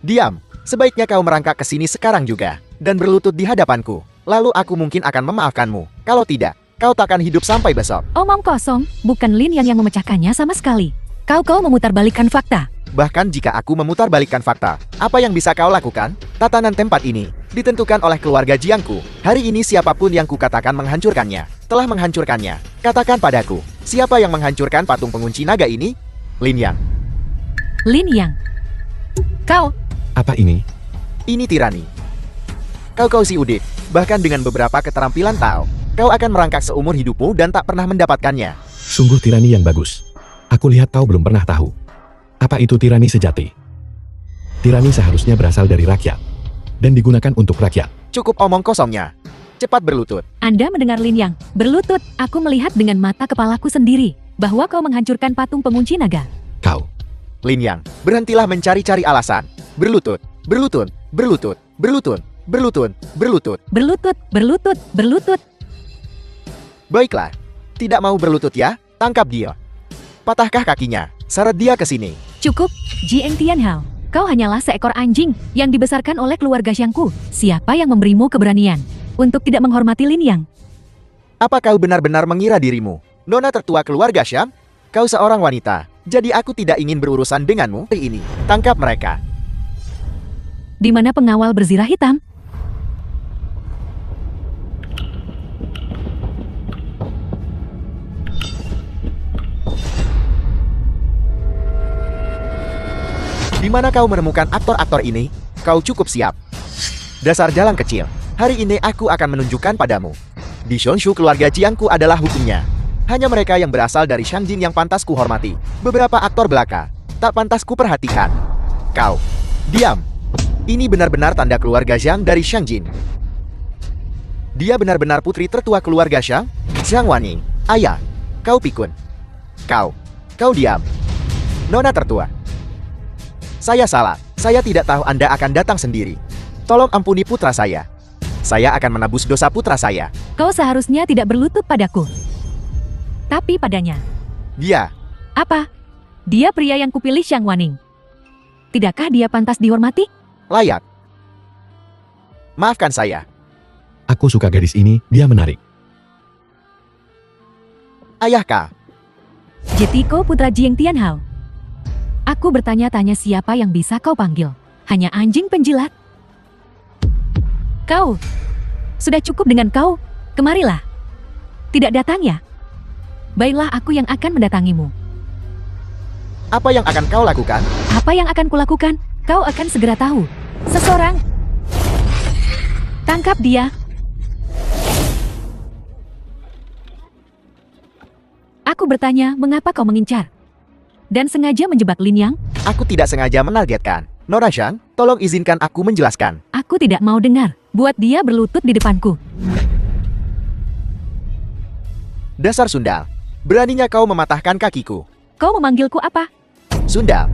Diam. Sebaiknya kau merangkak ke sini sekarang juga dan berlutut di hadapanku. Lalu aku mungkin akan memaafkanmu. Kalau tidak, kau takkan hidup sampai besok. Omong kosong, bukan Lin yang memecahkannya sama sekali. Kau memutarbalikkan fakta. Bahkan jika aku memutarbalikkan fakta, apa yang bisa kau lakukan? Tatanan tempat ini ditentukan oleh keluarga Jiangku. Hari ini siapapun yang kukatakan menghancurkannya, telah menghancurkannya. Katakan padaku, siapa yang menghancurkan patung pengunci naga ini? Lin Yang. Lin Yang. Kau. Apa ini? Ini tirani. Kau si Udik, bahkan dengan beberapa keterampilan kau akan merangkak seumur hidupmu dan tak pernah mendapatkannya. Sungguh tirani yang bagus. Aku lihat kau belum pernah tahu. Apa itu tirani sejati? Tirani seharusnya berasal dari rakyat dan digunakan untuk rakyat. Cukup omong kosongnya. Cepat berlutut. Anda mendengar Lin Yang. Berlutut, aku melihat dengan mata kepalaku sendiri bahwa kau menghancurkan patung pengunci naga. Kau. Lin Yang, berhentilah mencari-cari alasan. Berlutut, berlutut, berlutut, berlutut, berlutut, berlutut. Berlutut, berlutut, berlutut. Baiklah. Tidak mau berlutut ya? Tangkap dia. Patahkah kakinya? Seret dia ke sini. Cukup, Jiang Tianhao. Kau hanyalah seekor anjing yang dibesarkan oleh keluarga Xiangku. Siapa yang memberimu keberanian untuk tidak menghormati Lin Yang? Apa kau benar-benar mengira dirimu nona tertua keluarga Syam? Kau seorang wanita, jadi aku tidak ingin berurusan denganmu. Hari ini, tangkap mereka. Di mana pengawal berzirah hitam? Di mana kau menemukan aktor-aktor ini? Kau cukup siap. Dasar jalan kecil. Hari ini aku akan menunjukkan padamu. Di Shonshu keluarga Jiangku adalah hukumnya. Hanya mereka yang berasal dari Shangjin yang pantas ku hormati. Beberapa aktor belaka tak pantas ku perhatikan. Kau Diam. Ini benar-benar tanda keluarga Zhang dari Shangjin. Dia benar-benar putri tertua keluarga Zhang, Zhang Wanning. Ayah, kau pikun. Kau diam. Nona tertua. Saya salah. Saya tidak tahu Anda akan datang sendiri. Tolong ampuni putra saya. Saya akan menebus dosa putra saya. Kau seharusnya tidak berlutut padaku. Tapi padanya. Dia. Apa? Dia pria yang kupilih Zhang Wanning. Tidakkah dia pantas dihormati? Layak. Maafkan saya. Aku suka gadis ini, dia menarik. Ayahkah? Jetiko putra Jiang Tianhao. Aku bertanya-tanya siapa yang bisa kau panggil. Hanya anjing penjilat. Kau. Sudah cukup dengan kau. Kemarilah. Tidak datang ya? Baiklah aku yang akan mendatangimu. Apa yang akan kau lakukan? Apa yang akan kulakukan? Kau akan segera tahu. Seseorang. Tangkap dia. Aku bertanya mengapa kau mengincar. Dan sengaja menjebak Lin Yang? Aku tidak sengaja menargetkan. Nona Zhang, tolong izinkan aku menjelaskan. Aku tidak mau dengar. Buat dia berlutut di depanku. Dasar sundal. Beraninya kau mematahkan kakiku. Kau memanggilku apa? Sundal.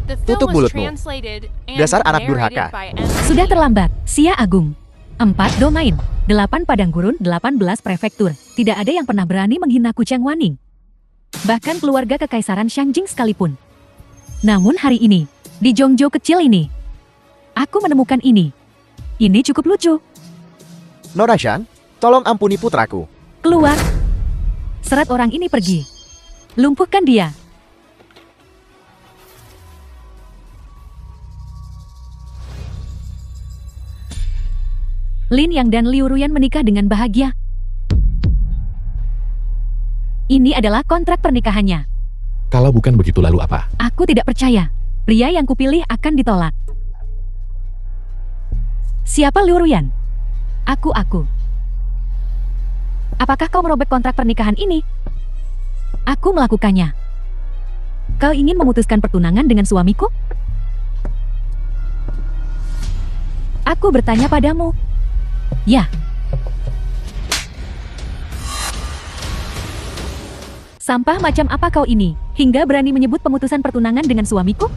The Tutup film was mulutmu. translated and Dasar anak narrated durhaka. by M. Sudah terlambat. Sia Agung. 4 domain. 8 padang gurun, 18 prefektur. Tidak ada yang pernah berani menghinaku Zhang Wanning. Bahkan keluarga kekaisaran Shangjing sekalipun. Namun hari ini, di Zhongzhou kecil ini, aku menemukan ini. Ini cukup lucu. Nona Zhang, tolong ampuni putraku. Keluar. Serat orang ini pergi. Lumpuhkan dia. Lin Yang dan Liu Ruyan menikah dengan bahagia. Ini adalah kontrak pernikahannya. Kalau bukan begitu lalu apa? Aku tidak percaya. Pria yang kupilih akan ditolak. Siapa Liu Ruyan? Aku. Apakah kau merobek kontrak pernikahan ini? Aku melakukannya. Kau ingin memutuskan pertunangan dengan suamiku? Aku bertanya padamu. Ya. Sampah macam apa kau ini, hingga berani menyebut pemutusan pertunangan dengan suamiku?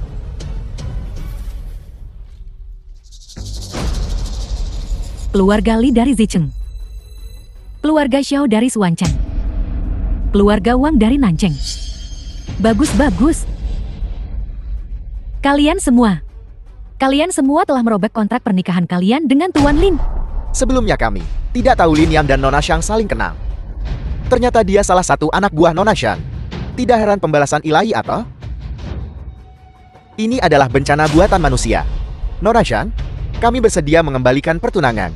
Keluarga Li dari Zicheng. Keluarga Xiao dari Suanchan. Keluarga Wang dari Nancheng. Bagus. Kalian semua telah merobek kontrak pernikahan kalian dengan Tuan Lin. Sebelumnya kami tidak tahu Lin Yang dan Nona Zhang saling kenal. Ternyata dia salah satu anak buah Nona Zhang. Tidak heran pembalasan ilahi atau? Ini adalah bencana buatan manusia. Nona Zhang, kami bersedia mengembalikan pertunangan.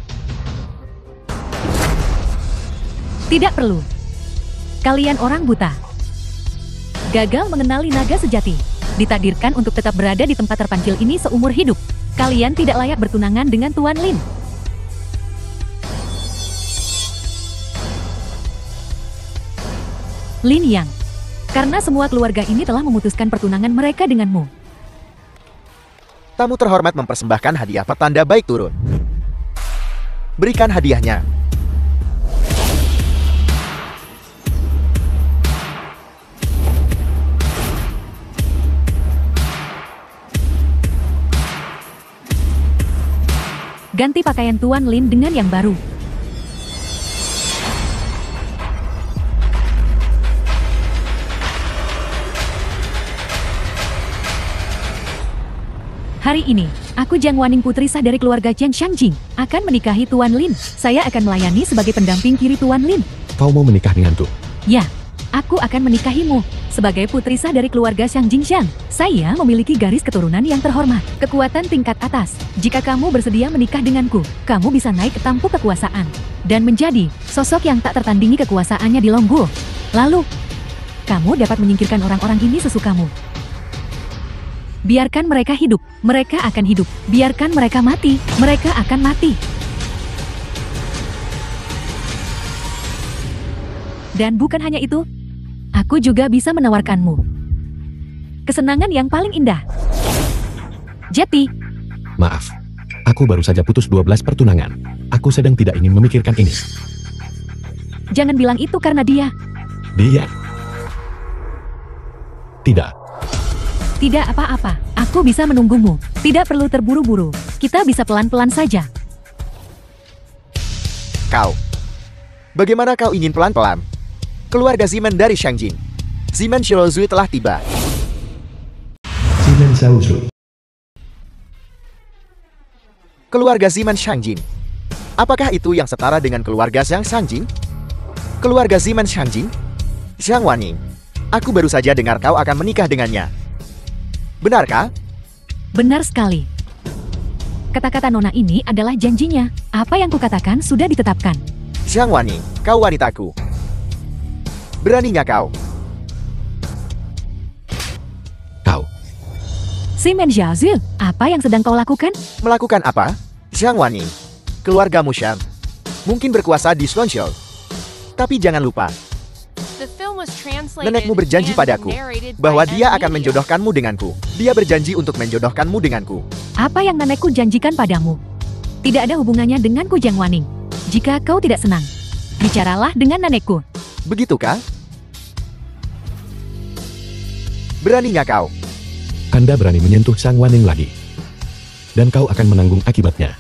Tidak perlu. Kalian orang buta. Gagal mengenali naga sejati. Ditakdirkan untuk tetap berada di tempat terpencil ini seumur hidup. Kalian tidak layak bertunangan dengan Tuan Lin. Lin Yang. Karena semua keluarga ini telah memutuskan pertunangan mereka denganmu. Tamu terhormat mempersembahkan hadiah pertanda baik turun. Berikan hadiahnya. Ganti pakaian Tuan Lin dengan yang baru. Hari ini, aku Zhang Wanning putri sah dari keluarga Jiang Shangjing, akan menikahi Tuan Lin. Saya akan melayani sebagai pendamping kiri Tuan Lin. Kau mau menikah denganku? Ya, aku akan menikahimu. Sebagai putri sah dari keluarga Xiang Jingxiang, saya memiliki garis keturunan yang terhormat, kekuatan tingkat atas. Jika kamu bersedia menikah denganku, kamu bisa naik ke tampuk kekuasaan dan menjadi sosok yang tak tertandingi kekuasaannya di Longguo. Lalu, kamu dapat menyingkirkan orang-orang ini sesukamu. Biarkan mereka hidup, mereka akan hidup. Biarkan mereka mati, mereka akan mati. Dan bukan hanya itu, aku juga bisa menawarkanmu kesenangan yang paling indah. Jeti, Maaf. Aku baru saja putus 12 pertunangan. Aku sedang tidak ingin memikirkan ini. jangan bilang itu karena dia. Dia. Tidak. Tidak apa-apa, aku bisa menunggumu. Tidak perlu terburu-buru. Kita bisa pelan-pelan saja. Kau. Bagaimana kau ingin pelan-pelan? Keluarga Zimen dari Shangjin. Zimen Shirozu telah tiba. Zimen Shaozu. Keluarga Zimen Shangjin. Apakah itu yang setara dengan keluarga Zhang Shangjin? Keluarga Zimen Shangjin? Zhang Wanning. Aku baru saja dengar kau akan menikah dengannya. Benarkah? Benar sekali. Kata-kata Nona ini adalah janjinya. Apa yang kukatakan sudah ditetapkan. Zhang Wanning, kau wanitaku. Beraninya kau? Kau. Zimen Xiaozhu, apa yang sedang kau lakukan? Melakukan apa? Zhang Wanning, keluargamu Shang. Mungkin berkuasa di Shuanzhou. Tapi jangan lupa, The film was translated nenekmu berjanji and padaku narrated bahwa by dia Ed akan Media. menjodohkanmu denganku. Dia berjanji untuk menjodohkanmu denganku. Apa yang nenekku janjikan padamu? Tidak ada hubungannya denganku, Zhang Wanning. Jika kau tidak senang, bicaralah dengan nenekku. Begitukah? Beraninya kau? Anda berani menyentuh Sang Wanning lagi. Dan kau akan menanggung akibatnya.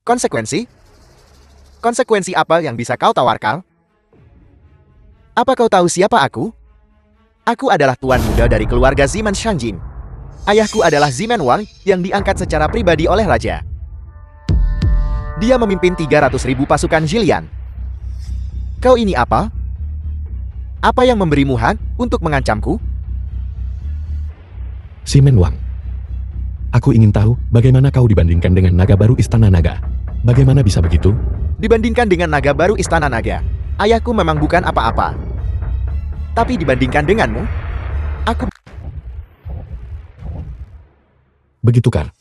Konsekuensi? Konsekuensi apa yang bisa kau tawarkan? Apa kau tahu siapa aku? Aku adalah tuan muda dari keluarga Zimen Shangjin. Ayahku adalah Zimen Wang yang diangkat secara pribadi oleh raja. Dia memimpin 300.000 pasukan Jilian. Kau ini apa? Apa yang memberimu hak untuk mengancamku? Zimen Wang. Aku ingin tahu bagaimana kau dibandingkan dengan naga baru Istana Naga. Bagaimana bisa begitu? Dibandingkan dengan naga baru Istana Naga, ayahku memang bukan apa-apa. Tapi dibandingkan denganmu, aku... Begitu kan?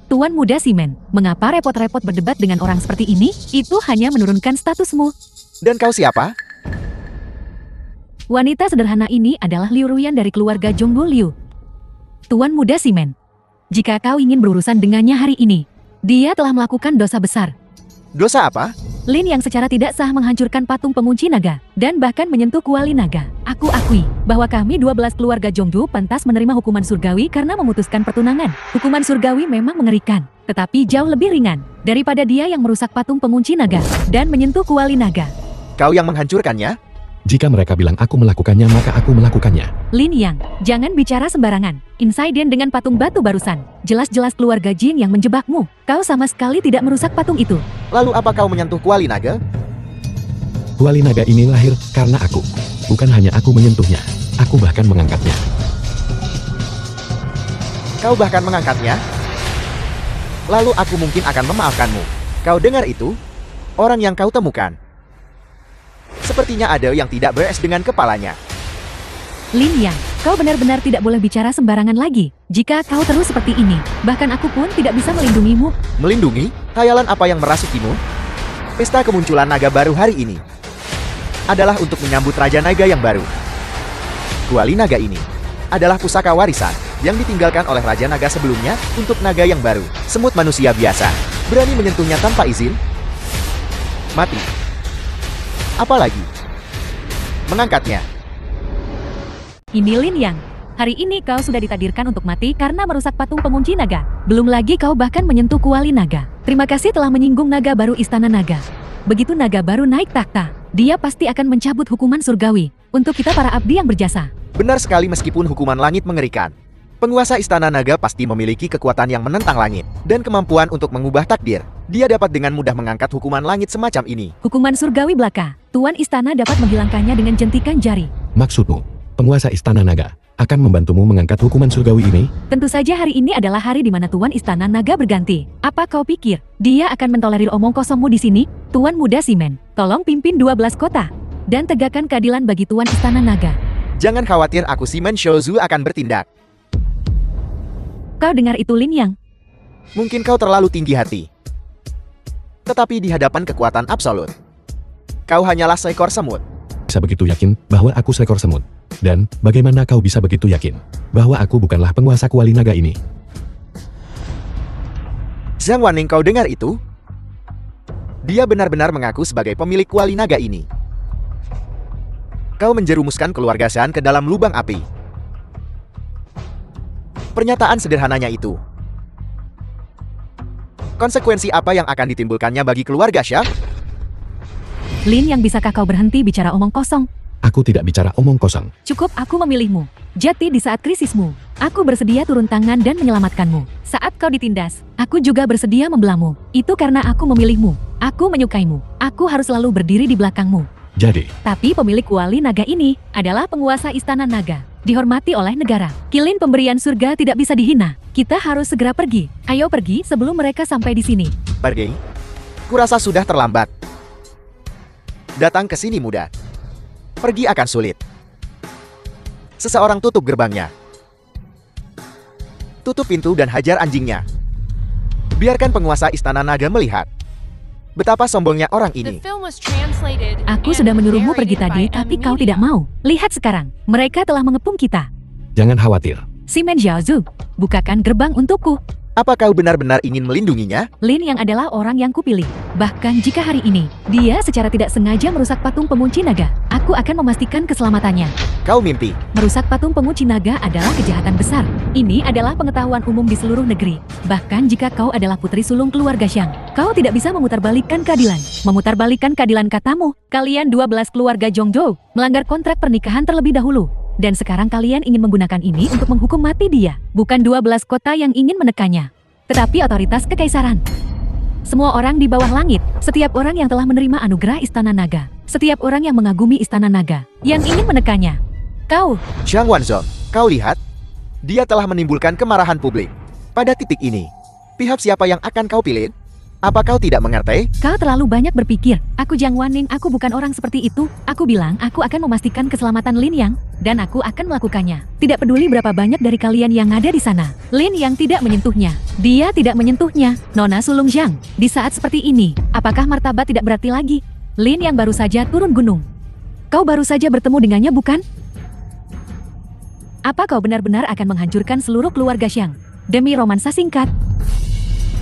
Tuan muda Zimen, mengapa repot-repot berdebat dengan orang seperti ini? Itu hanya menurunkan statusmu. Dan kau siapa? Wanita sederhana ini adalah Liu Ruyan dari keluarga Zhonggu Liu. Tuan muda Zimen, jika kau ingin berurusan dengannya hari ini, dia telah melakukan dosa besar. Dosa apa? Lin yang secara tidak sah menghancurkan patung pengunci naga, dan bahkan menyentuh kuali naga. Aku akui bahwa kami 12 keluarga Zhonggu pantas menerima hukuman surgawi karena memutuskan pertunangan. Hukuman surgawi memang mengerikan, tetapi jauh lebih ringan daripada dia yang merusak patung pengunci naga dan menyentuh kuali naga. Kau yang menghancurkannya? Jika mereka bilang aku melakukannya, maka aku melakukannya. Lin Yang, jangan bicara sembarangan. Insiden dengan patung batu barusan. Jelas-jelas keluarga Jing yang menjebakmu. Kau sama sekali tidak merusak patung itu. Lalu apa kau menyentuh kuali naga? Kuali naga ini lahir karena aku. Bukan hanya aku menyentuhnya, aku bahkan mengangkatnya. Kau bahkan mengangkatnya? Lalu aku mungkin akan memaafkanmu. Kau dengar itu? Orang yang kau temukan. Sepertinya ada yang tidak beres dengan kepalanya. Lin Yang, kau benar-benar tidak boleh bicara sembarangan lagi. Jika kau terus seperti ini, bahkan aku pun tidak bisa melindungimu. Melindungi? Khayalan apa yang merasukimu? Pesta kemunculan naga baru hari ini adalah untuk menyambut Raja Naga yang baru. Kuali naga ini adalah pusaka warisan yang ditinggalkan oleh Raja Naga sebelumnya untuk naga yang baru. Semut manusia biasa berani menyentuhnya tanpa izin? Mati. Apalagi mengangkatnya. Ini Lin Yang. Hari ini kau sudah ditakdirkan untuk mati karena merusak patung pengunci naga. Belum lagi kau bahkan menyentuh kuali naga. Terima kasih telah menyinggung naga baru Istana Naga. Begitu naga baru naik takhta, dia pasti akan mencabut hukuman surgawi untuk kita para abdi yang berjasa. Benar sekali, meskipun hukuman langit mengerikan, penguasa Istana Naga pasti memiliki kekuatan yang menentang langit dan kemampuan untuk mengubah takdir. Dia dapat dengan mudah mengangkat hukuman langit semacam ini. Hukuman surgawi belaka, Tuan Istana dapat menghilangkannya dengan jentikan jari. Maksudmu, penguasa Istana Naga akan membantumu mengangkat hukuman surgawi ini? Tentu saja hari ini adalah hari di mana Tuan Istana Naga berganti. Apa kau pikir dia akan mentolerir omong kosongmu di sini? Tuan muda Zimen, tolong pimpin 12 kota dan tegakkan keadilan bagi Tuan Istana Naga. Jangan khawatir, aku Zimen Shaozu akan bertindak. Kau dengar itu, Lin Yang? Mungkin kau terlalu tinggi hati. Tetapi di hadapan kekuatan absolut, kau hanyalah seekor semut. bisa begitu yakin bahwa aku seekor semut? Dan bagaimana kau bisa begitu yakin bahwa aku bukanlah penguasa kuali naga ini? Zhang Wanning, kau dengar itu? Dia benar-benar mengaku sebagai pemilik kuali naga ini. Kau menjerumuskan keluarga Shan ke dalam lubang api. Pernyataan sederhananya itu. Konsekuensi apa yang akan ditimbulkannya bagi keluarga Shan? Lin, yang bisakah kau berhenti bicara omong kosong? Aku tidak bicara omong kosong. Cukup aku memilihmu. Jati di saat krisismu. Aku bersedia turun tangan dan menyelamatkanmu. Saat kau ditindas, aku juga bersedia membelamu. Itu karena aku memilihmu. Aku menyukaimu. Aku harus selalu berdiri di belakangmu. Jadi, Tapi pemilik kuali naga ini adalah penguasa istana naga. Dihormati oleh negara. Kilin pemberian surga tidak bisa dihina. Kita harus segera pergi. Ayo pergi sebelum mereka sampai di sini. Pergi? Kurasa sudah terlambat. Datang ke sini, muda. Pergi akan sulit. Seseorang tutup gerbangnya. Tutup pintu dan hajar anjingnya. Biarkan penguasa istana naga melihat betapa sombongnya orang The ini. film was translated Aku and sudah menyuruhmu pergi narrated tadi, by tapi M. kau Media. tidak mau. Lihat sekarang, mereka telah mengepung kita. jangan khawatir. Simen Jiaozu, bukakan gerbang untukku. Apa kau benar-benar ingin melindunginya? Lin yang adalah orang yang kupilih. Bahkan jika hari ini, dia secara tidak sengaja merusak patung pengunci naga, aku akan memastikan keselamatannya. Kau mimpi. Merusak patung pengunci naga adalah kejahatan besar. Ini adalah pengetahuan umum di seluruh negeri. Bahkan jika kau adalah putri sulung keluarga Xiang, kau tidak bisa memutarbalikkan keadilan. Memutarbalikkan keadilan katamu, kalian 12 keluarga Zhongzhou melanggar kontrak pernikahan terlebih dahulu. Dan sekarang kalian ingin menggunakan ini untuk menghukum mati dia. Bukan 12 kota yang ingin menekannya, tetapi otoritas kekaisaran. Semua orang di bawah langit, setiap orang yang telah menerima anugerah Istana Naga, setiap orang yang mengagumi Istana Naga, yang ingin menekannya. Kau, Zhang Wanzhong, kau lihat? Dia telah menimbulkan kemarahan publik. Pada titik ini, pihak siapa yang akan kau pilih? Apa kau tidak mengerti? kau terlalu banyak berpikir. Aku Zhang Wanning, aku bukan orang seperti itu. Aku bilang aku akan memastikan keselamatan Lin Yang, dan aku akan melakukannya. Tidak peduli berapa banyak dari kalian yang ada di sana. Lin Yang tidak menyentuhnya. Dia tidak menyentuhnya. Nona sulung Zhang, di saat seperti ini, apakah martabat tidak berarti lagi? Lin Yang baru saja turun gunung. Kau baru saja bertemu dengannya, bukan? Apa kau benar-benar akan menghancurkan seluruh keluarga Xiang demi romansa singkat?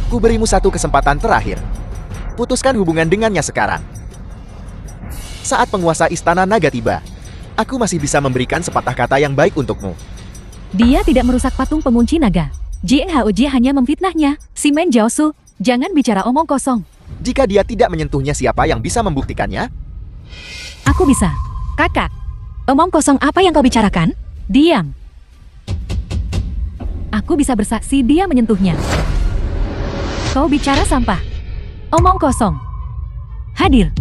Ku berimu satu kesempatan terakhir. Putuskan hubungan dengannya sekarang. Saat penguasa Istana Naga tiba, aku masih bisa memberikan sepatah kata yang baik untukmu. Dia tidak merusak patung pengunci naga. Jing Haoji hanya memfitnahnya. Simen Jiaosu, jangan bicara omong kosong. Jika dia tidak menyentuhnya, siapa yang bisa membuktikannya? Aku bisa. Kakak, omong kosong apa yang kau bicarakan? Diam. Aku bisa bersaksi dia menyentuhnya. Kau bicara sampah. Omong kosong. Hadir.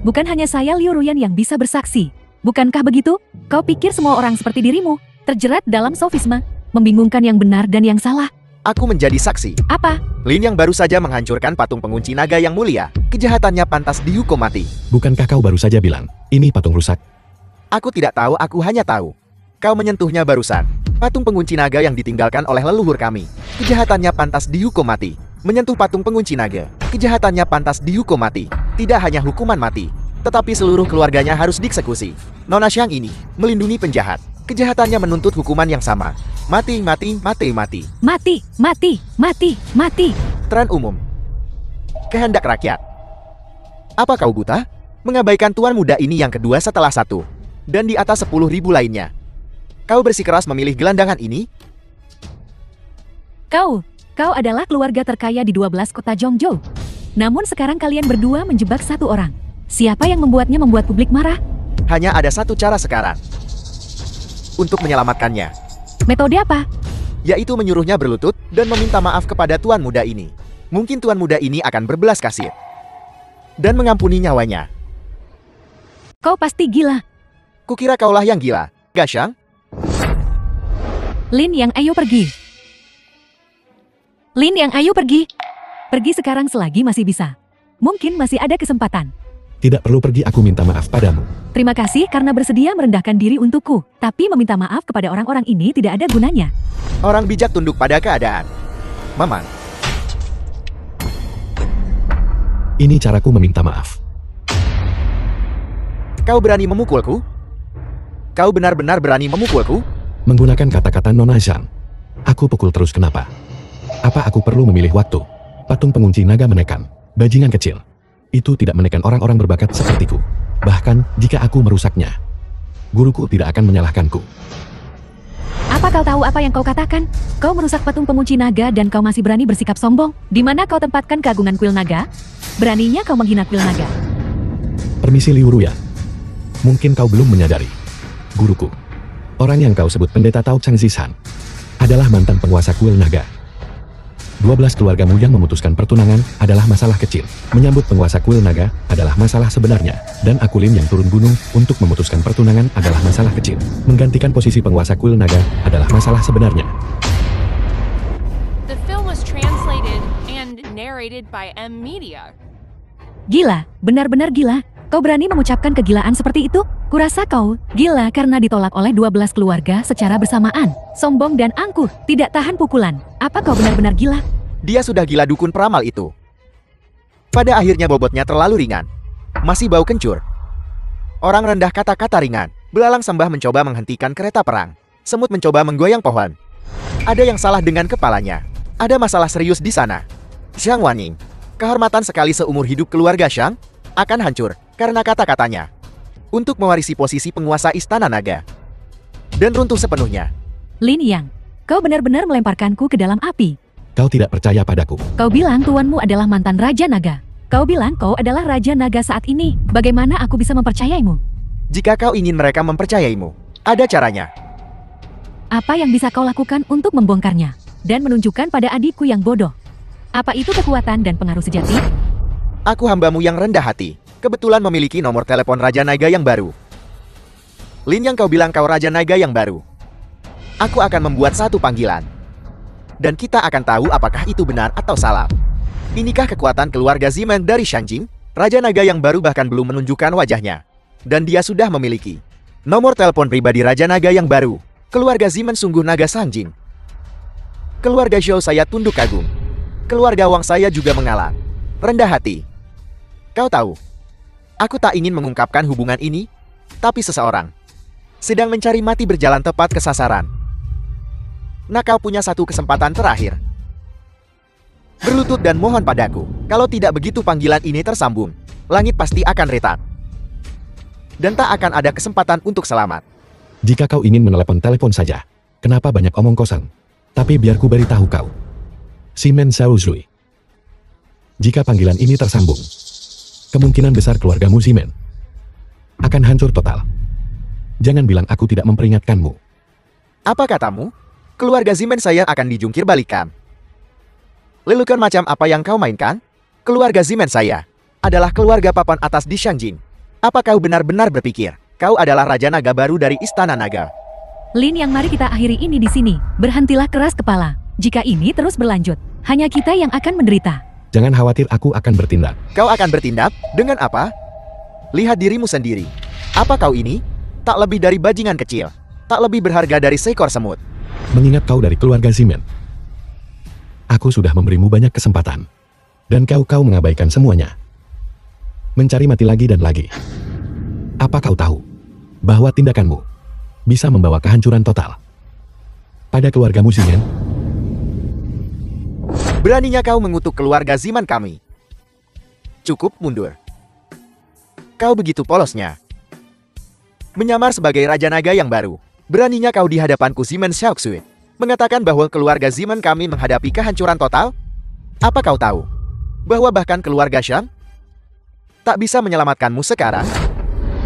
Bukan hanya saya Liu Ruyan yang bisa bersaksi. Bukankah begitu? Kau pikir semua orang seperti dirimu terjerat dalam sofisme, membingungkan yang benar dan yang salah. Aku menjadi saksi. Apa? Lin yang baru saja menghancurkan patung pengunci naga yang mulia. Kejahatannya pantas dihukum mati. Bukankah kau baru saja bilang, ini patung rusak? Aku tidak tahu, aku hanya tahu. Kau menyentuhnya barusan. Patung pengunci naga yang ditinggalkan oleh leluhur kami. Kejahatannya pantas dihukum mati. Menyentuh patung pengunci naga. Kejahatannya pantas dihukum mati. Tidak hanya hukuman mati, tetapi seluruh keluarganya harus dieksekusi. Nona Xiang ini melindungi penjahat. Kejahatannya menuntut hukuman yang sama. Mati, mati, mati, mati. Mati, mati, mati, mati. Tren umum. Kehendak rakyat. Apa kau buta? Mengabaikan tuan muda ini yang kedua setelah satu. Dan di atas 10.000 lainnya. Kau bersikeras memilih gelandangan ini? Kau adalah keluarga terkaya di 12 kota Zhongzhou. Namun sekarang kalian berdua menjebak satu orang. Siapa yang membuatnya membuat publik marah? Hanya ada satu cara sekarang. Untuk menyelamatkannya. Metode apa? Yaitu menyuruhnya berlutut dan meminta maaf kepada tuan muda ini. Mungkin tuan muda ini akan berbelas kasih. Dan mengampuni nyawanya. Kau pasti gila. Kukira kaulah yang gila, Gasyang? Lin Yang, ayo pergi. Lin Yang, ayo pergi. Pergi sekarang selagi masih bisa. Mungkin masih ada kesempatan. Tidak perlu pergi, aku minta maaf padamu. Terima kasih karena bersedia merendahkan diri untukku. Tapi meminta maaf kepada orang-orang ini tidak ada gunanya. Orang bijak tunduk pada keadaan. Mamang. Ini caraku meminta maaf. Kau berani memukulku? Kau benar-benar berani memukulku? Menggunakan kata-kata Nona Zhang. Aku pukul terus kenapa? Apa aku perlu memilih waktu? Patung pengunci naga menekan. Bajingan kecil. Itu tidak menekan orang-orang berbakat sepertiku. Bahkan, jika aku merusaknya, guruku tidak akan menyalahkanku. Apa kau tahu apa yang kau katakan? Kau merusak patung pengunci naga dan kau masih berani bersikap sombong? Di mana kau tempatkan keagungan kuil naga? Beraninya kau menghina kuil naga. Permisi Liu Ruya. Mungkin kau belum menyadari. Guruku, orang yang kau sebut pendeta Tao Chang Zishan, adalah mantan penguasa kuil naga. 12 keluargamu yang memutuskan pertunangan adalah masalah kecil. Menyambut penguasa kuil naga adalah masalah sebenarnya. Dan aku Lin yang turun gunung untuk memutuskan pertunangan adalah masalah kecil. Menggantikan posisi penguasa kuil naga adalah masalah sebenarnya. The film was translated and narrated by M Media. Gila, benar-benar gila. Kau berani mengucapkan kegilaan seperti itu? Kurasa kau gila karena ditolak oleh 12 keluarga secara bersamaan. Sombong dan angkuh, tidak tahan pukulan. Apa kau benar-benar gila? Dia sudah gila dukun peramal itu. Pada akhirnya bobotnya terlalu ringan. Masih bau kencur. Orang rendah kata-kata ringan. Belalang sembah mencoba menghentikan kereta perang. Semut mencoba menggoyang pohon. Ada yang salah dengan kepalanya. Ada masalah serius di sana. Zhang Wanning, kehormatan sekali seumur hidup keluarga Zhang, akan hancur karena kata-katanya. Untuk mewarisi posisi penguasa Istana Naga. Dan runtuh sepenuhnya. Lin Yang, kau benar-benar melemparkanku ke dalam api. Kau tidak percaya padaku. Kau bilang tuanmu adalah mantan Raja Naga. Kau bilang kau adalah Raja Naga saat ini. Bagaimana aku bisa mempercayaimu? Jika kau ingin mereka mempercayaimu, ada caranya. Apa yang bisa kau lakukan untuk membongkarnya? Dan menunjukkan pada adikku yang bodoh. Apa itu kekuatan dan pengaruh sejati? Aku hambamu yang rendah hati. Kebetulan memiliki nomor telepon Raja Naga yang baru. Lin Yang, kau bilang kau Raja Naga yang baru. Aku akan membuat satu panggilan. Dan kita akan tahu apakah itu benar atau salah. Inikah kekuatan keluarga Zimen dari Shangjing? Raja Naga yang baru bahkan belum menunjukkan wajahnya. Dan dia sudah memiliki nomor telepon pribadi Raja Naga yang baru. Keluarga Zimen sungguh naga Shangjing. Keluarga Zhou saya tunduk kagum. Keluarga Wang saya juga mengalah. Rendah hati. Kau tahu, aku tak ingin mengungkapkan hubungan ini, tapi seseorang sedang mencari mati berjalan tepat ke sasaran. Nah, kau punya satu kesempatan terakhir. Berlutut dan mohon padaku. Kalau tidak begitu panggilan ini tersambung, langit pasti akan retak. Dan tak akan ada kesempatan untuk selamat. Jika kau ingin menelepon telepon saja, kenapa banyak omong kosong? Tapi biar ku beritahu kau. Simen Xiaozui. Jika panggilan ini tersambung, kemungkinan besar keluargamu Zimen akan hancur total. Jangan bilang aku tidak memperingatkanmu. Apa katamu? Keluarga Zimen saya akan dijungkir balikan. Lelucon macam apa yang kau mainkan? Keluarga Zimen saya adalah keluarga papan atas di Shangjing. Apa kau benar-benar berpikir kau adalah Raja Naga baru dari Istana Naga? Lin Yang, mari kita akhiri ini di sini. Berhentilah keras kepala. Jika ini terus berlanjut, hanya kita yang akan menderita. Jangan khawatir, aku akan bertindak. Kau akan bertindak? Dengan apa? Lihat dirimu sendiri. Apa kau ini? Tak lebih dari bajingan kecil. Tak lebih berharga dari seekor semut. Mengingat kau dari keluarga Zimen, aku sudah memberimu banyak kesempatan. Dan kau mengabaikan semuanya. Mencari mati lagi dan lagi. Apa kau tahu bahwa tindakanmu bisa membawa kehancuran total pada keluargamu Zimen? Beraninya kau mengutuk keluarga Ziman kami. Cukup mundur. Kau begitu polosnya. Menyamar sebagai Raja Naga yang baru. Beraninya kau di hadapanku Zimen Xiaoxue mengatakan bahwa keluarga Zimen kami menghadapi kehancuran total? Apa kau tahu bahwa bahkan keluarga Shang tak bisa menyelamatkanmu sekarang?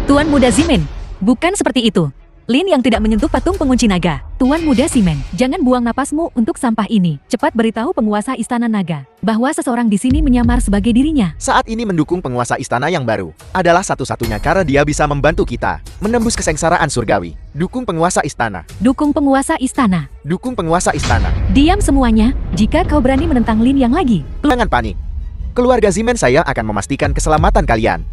Tuan Muda Zimen, bukan seperti itu. Lin Yang tidak menyentuh patung pengunci naga. Tuan Muda Zimen, jangan buang napasmu untuk sampah ini. Cepat beritahu penguasa Istana Naga bahwa seseorang di sini menyamar sebagai dirinya. Saat ini mendukung penguasa istana yang baru adalah satu-satunya cara dia bisa membantu kita menembus kesengsaraan surgawi. Dukung penguasa istana. Dukung penguasa istana. Dukung penguasa istana. Diam semuanya. Jika kau berani menentang Lin Yang lagi, Jangan panik. Keluarga Zimen saya akan memastikan keselamatan kalian.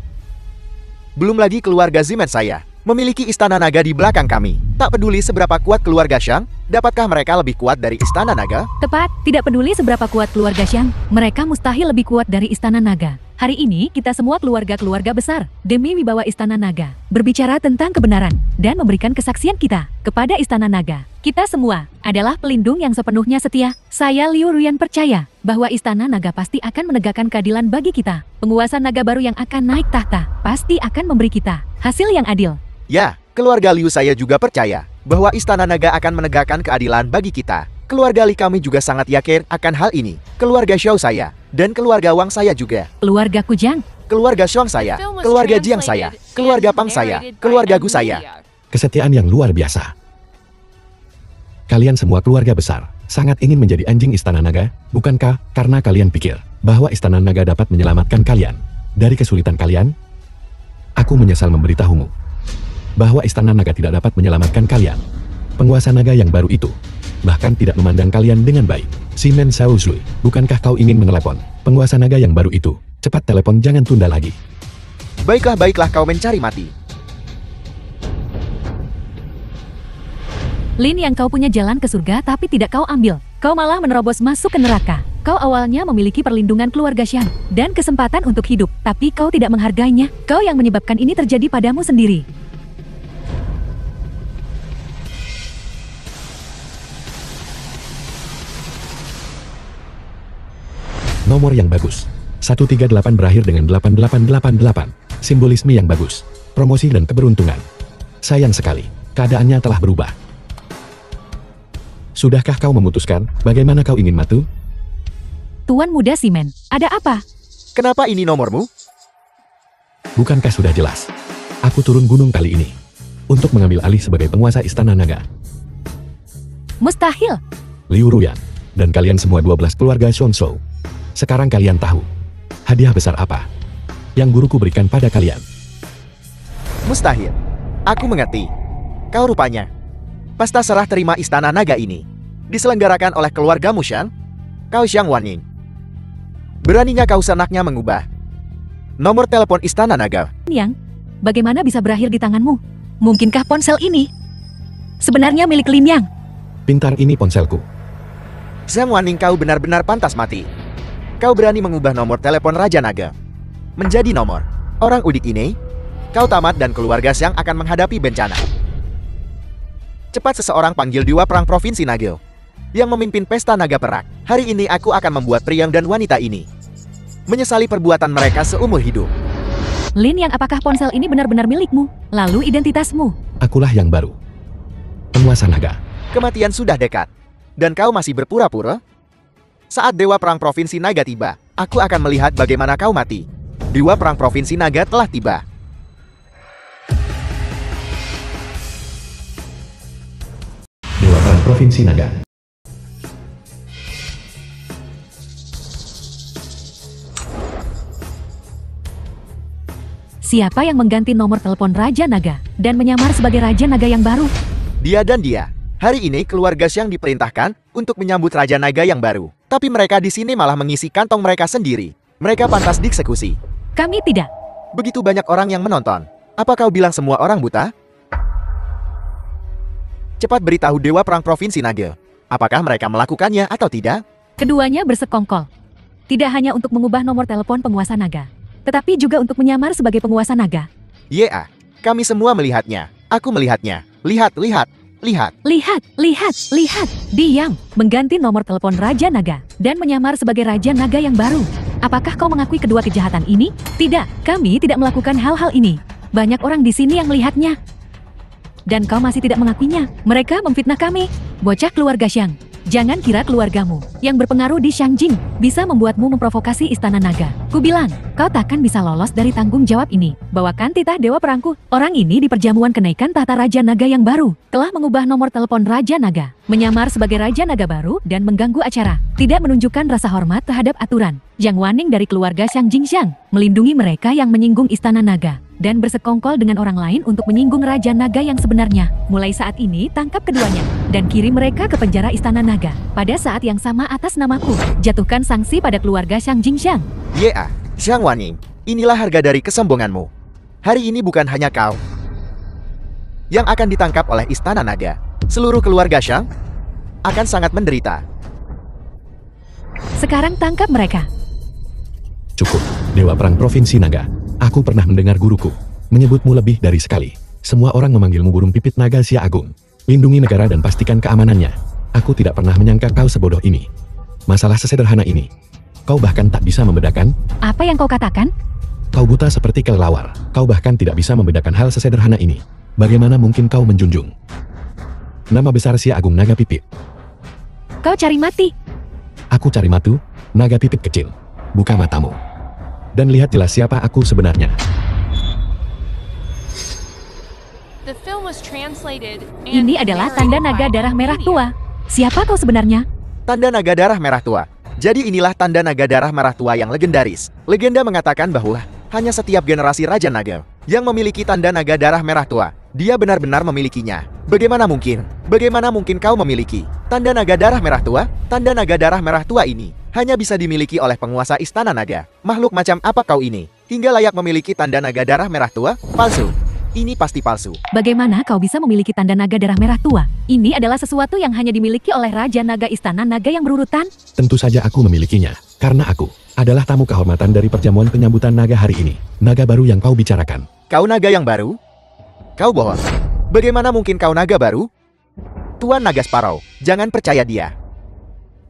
Belum lagi keluarga Zimen saya memiliki istana naga di belakang kami. Tak peduli seberapa kuat keluarga Shang, dapatkah mereka lebih kuat dari istana naga? tepat, tidak peduli seberapa kuat keluarga Xiang, mereka mustahil lebih kuat dari Istana Naga. Hari ini kita semua keluarga-keluarga besar demi wibawa Istana Naga berbicara tentang kebenaran dan memberikan kesaksian kita kepada Istana Naga. Kita semua adalah pelindung yang sepenuhnya setia. Saya Liu Ruyan percaya bahwa Istana Naga pasti akan menegakkan keadilan bagi kita. Penguasa naga baru yang akan naik tahta pasti akan memberi kita hasil yang adil. Ya, keluarga Liu saya juga percaya bahwa Istana Naga akan menegakkan keadilan bagi kita. Keluarga Li kami juga sangat yakin akan hal ini. Keluarga Xiao saya, dan keluarga Wang saya juga. Keluarga Kujang, Keluarga Xiong saya, keluarga Jiang saya, keluarga Pang saya, keluarga Gu saya. Kesetiaan yang luar biasa. Kalian semua keluarga besar, sangat ingin menjadi anjing Istana Naga, bukankah? Karena kalian pikir bahwa Istana Naga dapat menyelamatkan kalian dari kesulitan kalian? Aku menyesal memberitahumu bahwa Istana Naga tidak dapat menyelamatkan kalian. Penguasa naga yang baru itu bahkan tidak memandang kalian dengan baik. Simen Saozui, bukankah kau ingin menelepon penguasa naga yang baru itu? Cepat telepon, jangan tunda lagi. Baiklah kau mencari mati. Lin, yang kau punya jalan ke surga tapi tidak kau ambil. Kau malah menerobos masuk ke neraka. Kau awalnya memiliki perlindungan keluarga Xiang dan kesempatan untuk hidup, tapi kau tidak menghargainya. Kau yang menyebabkan ini terjadi padamu sendiri. Nomor yang bagus. 138 berakhir dengan 8888. Simbolisme yang bagus. Promosi dan keberuntungan. Sayang sekali, keadaannya telah berubah. Sudahkah kau memutuskan bagaimana kau ingin matu? Tuan Muda Simen, ada apa? Kenapa ini nomormu? Bukankah sudah jelas? Aku turun gunung kali ini untuk mengambil alih sebagai penguasa Istana Naga. Mustahil. Liu Ruyan dan kalian semua 12 keluarga Shonsou. Sekarang kalian tahu hadiah besar apa yang guruku berikan pada kalian. Mustahil. Aku mengerti. Kau rupanya pesta serah terima Istana Naga ini diselenggarakan oleh keluarga Mushan, kau Xiang Wanning. Beraninya kau senaknya mengubah nomor telepon Istana Naga. Yang, bagaimana bisa berakhir di tanganmu? Mungkinkah ponsel ini sebenarnya milik Lin Yang? Pintar ini ponselku. Xiang Wanning, kau benar-benar pantas mati. Kau berani mengubah nomor telepon Raja Naga menjadi nomor orang udik ini? Kau tamat dan keluarga Xiang akan menghadapi bencana. Cepat seseorang panggil Dewa Perang Provinsi Naga yang memimpin pesta naga perak. Hari ini aku akan membuat priang dan wanita ini menyesali perbuatan mereka seumur hidup. Lin Yang, apakah ponsel ini benar-benar milikmu? Lalu identitasmu? Akulah yang baru penguasa naga. Kematian sudah dekat dan kau masih berpura-pura? Saat Dewa Perang Provinsi Naga tiba, aku akan melihat bagaimana kau mati. Dewa Perang Provinsi Naga telah tiba. Dewa Perang Provinsi Naga. Siapa yang mengganti nomor telepon Raja Naga dan menyamar sebagai Raja Naga yang baru? Dia dan dia. Hari ini keluarga Xiang diperintahkan untuk menyambut Raja Naga yang baru. Tapi mereka di sini malah mengisi kantong mereka sendiri. Mereka pantas dieksekusi. Kami tidak. Begitu banyak orang yang menonton. Apa kau bilang semua orang buta? Cepat beritahu Dewa Perang Provinsi Naga. Apakah mereka melakukannya atau tidak? Keduanya bersekongkol. Tidak hanya untuk mengubah nomor telepon penguasa naga, tetapi juga untuk menyamar sebagai penguasa naga. Ya, kami semua melihatnya. Aku melihatnya. Lihat. Lihat. Diam. Mengganti nomor telepon Raja Naga dan menyamar sebagai Raja Naga yang baru. Apakah kau mengakui kedua kejahatan ini? Tidak, kami tidak melakukan hal-hal ini. Banyak orang di sini yang melihatnya. Dan kau masih tidak mengakuinya. Mereka memfitnah kami. Bocah keluarga Xiang. Jangan kira keluargamu yang berpengaruh di Shangjing bisa membuatmu memprovokasi Istana Naga. Kubilang, kau takkan bisa lolos dari tanggung jawab ini. Bawakan titah Dewa Perangku. Orang ini di perjamuan kenaikan tahta Raja Naga yang baru telah mengubah nomor telepon Raja Naga, menyamar sebagai Raja Naga baru dan mengganggu acara. Tidak menunjukkan rasa hormat terhadap aturan. Jiang Wanning dari keluarga Shangjing Xiang melindungi mereka yang menyinggung Istana Naga dan bersekongkol dengan orang lain untuk menyinggung Raja Naga yang sebenarnya. Mulai saat ini, tangkap keduanya dan kirim mereka ke penjara Istana Naga. Pada saat yang sama atas namaku, jatuhkan sanksi pada keluarga Shangjing Xiang. Ya, Xiang Wanning, inilah harga dari kesombonganmu. Hari ini bukan hanya kau yang akan ditangkap oleh Istana Naga. Seluruh keluarga Xiang akan sangat menderita. Sekarang tangkap mereka. Cukup. Dewa Perang Provinsi Naga. Aku pernah mendengar guruku menyebutmu lebih dari sekali. Semua orang memanggilmu burung pipit naga Sia Agung. Lindungi negara dan pastikan keamanannya. Aku tidak pernah menyangka kau sebodoh ini. Masalah sesederhana ini. Kau bahkan tak bisa membedakan. Apa yang kau katakan? Kau buta seperti kelelawar. Kau bahkan tidak bisa membedakan hal sesederhana ini. Bagaimana mungkin kau menjunjung nama besar Sia Agung Naga Pipit? Kau cari mati. Aku cari matu, naga pipit kecil. Buka matamu. Dan lihat jelas siapa aku sebenarnya. The film was translated and Ini adalah tanda naga narrated darah by merah media. tua. Siapa kau sebenarnya? Tanda naga darah merah tua. Jadi inilah tanda naga darah merah tua yang legendaris. Legenda mengatakan bahwa hanya setiap generasi Raja Naga yang memiliki tanda naga darah merah tua. Dia benar-benar memilikinya. Bagaimana mungkin? Bagaimana mungkin kau memiliki tanda naga darah merah tua? Tanda naga darah merah tua ini hanya bisa dimiliki oleh penguasa Istana Naga. Makhluk macam apa kau ini? Hingga layak memiliki tanda naga darah merah tua? Palsu. Ini pasti palsu. Bagaimana kau bisa memiliki tanda naga darah merah tua? Ini adalah sesuatu yang hanya dimiliki oleh Raja Naga Istana Naga yang berurutan. Tentu saja aku memilikinya. Karena aku adalah tamu kehormatan dari perjamuan penyambutan naga hari ini. Naga baru yang kau bicarakan. Kau naga yang baru? Kau bohong. Bagaimana mungkin kau naga baru? Tuan Naga Sparrow, jangan percaya dia.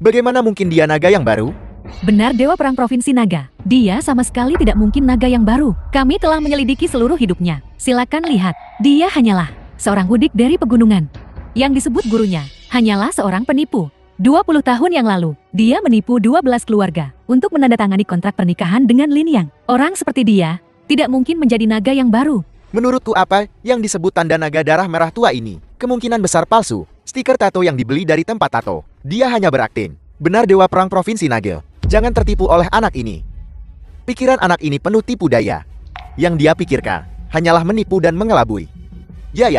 Bagaimana mungkin dia naga yang baru? Benar Dewa Perang Provinsi Naga. Dia sama sekali tidak mungkin naga yang baru. Kami telah menyelidiki seluruh hidupnya. Silakan lihat. Dia hanyalah seorang hudik dari pegunungan. Yang disebut gurunya hanyalah seorang penipu. 20 tahun yang lalu, dia menipu 12 keluarga untuk menandatangani kontrak pernikahan dengan Lin Yang. Orang seperti dia tidak mungkin menjadi naga yang baru. Menurutku apa yang disebut tanda naga darah merah tua ini kemungkinan besar palsu. Stiker tato yang dibeli dari tempat tato. Dia hanya berakting. Benar Dewa Perang Provinsi Naga. Jangan tertipu oleh anak ini. Pikiran anak ini penuh tipu daya. Yang dia pikirkan hanyalah menipu dan mengelabui. Ya.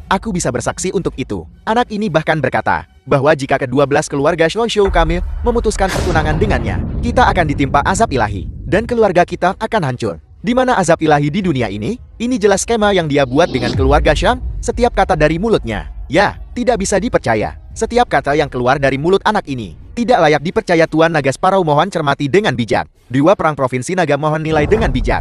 Aku bisa bersaksi untuk itu. Anak ini bahkan berkata bahwa jika ke-12 keluarga Shou kami memutuskan pertunangan dengannya, kita akan ditimpa azab ilahi dan keluarga kita akan hancur. Di mana azab ilahi di dunia ini? Ini jelas skema yang dia buat dengan keluarga Shang. Setiap kata dari mulutnya, ya, tidak bisa dipercaya. Setiap kata yang keluar dari mulut anak ini tidak layak dipercaya. Tuan Naga Sparrow mohon cermati dengan bijak. Dewa Perang Provinsi Naga mohon nilai dengan bijak.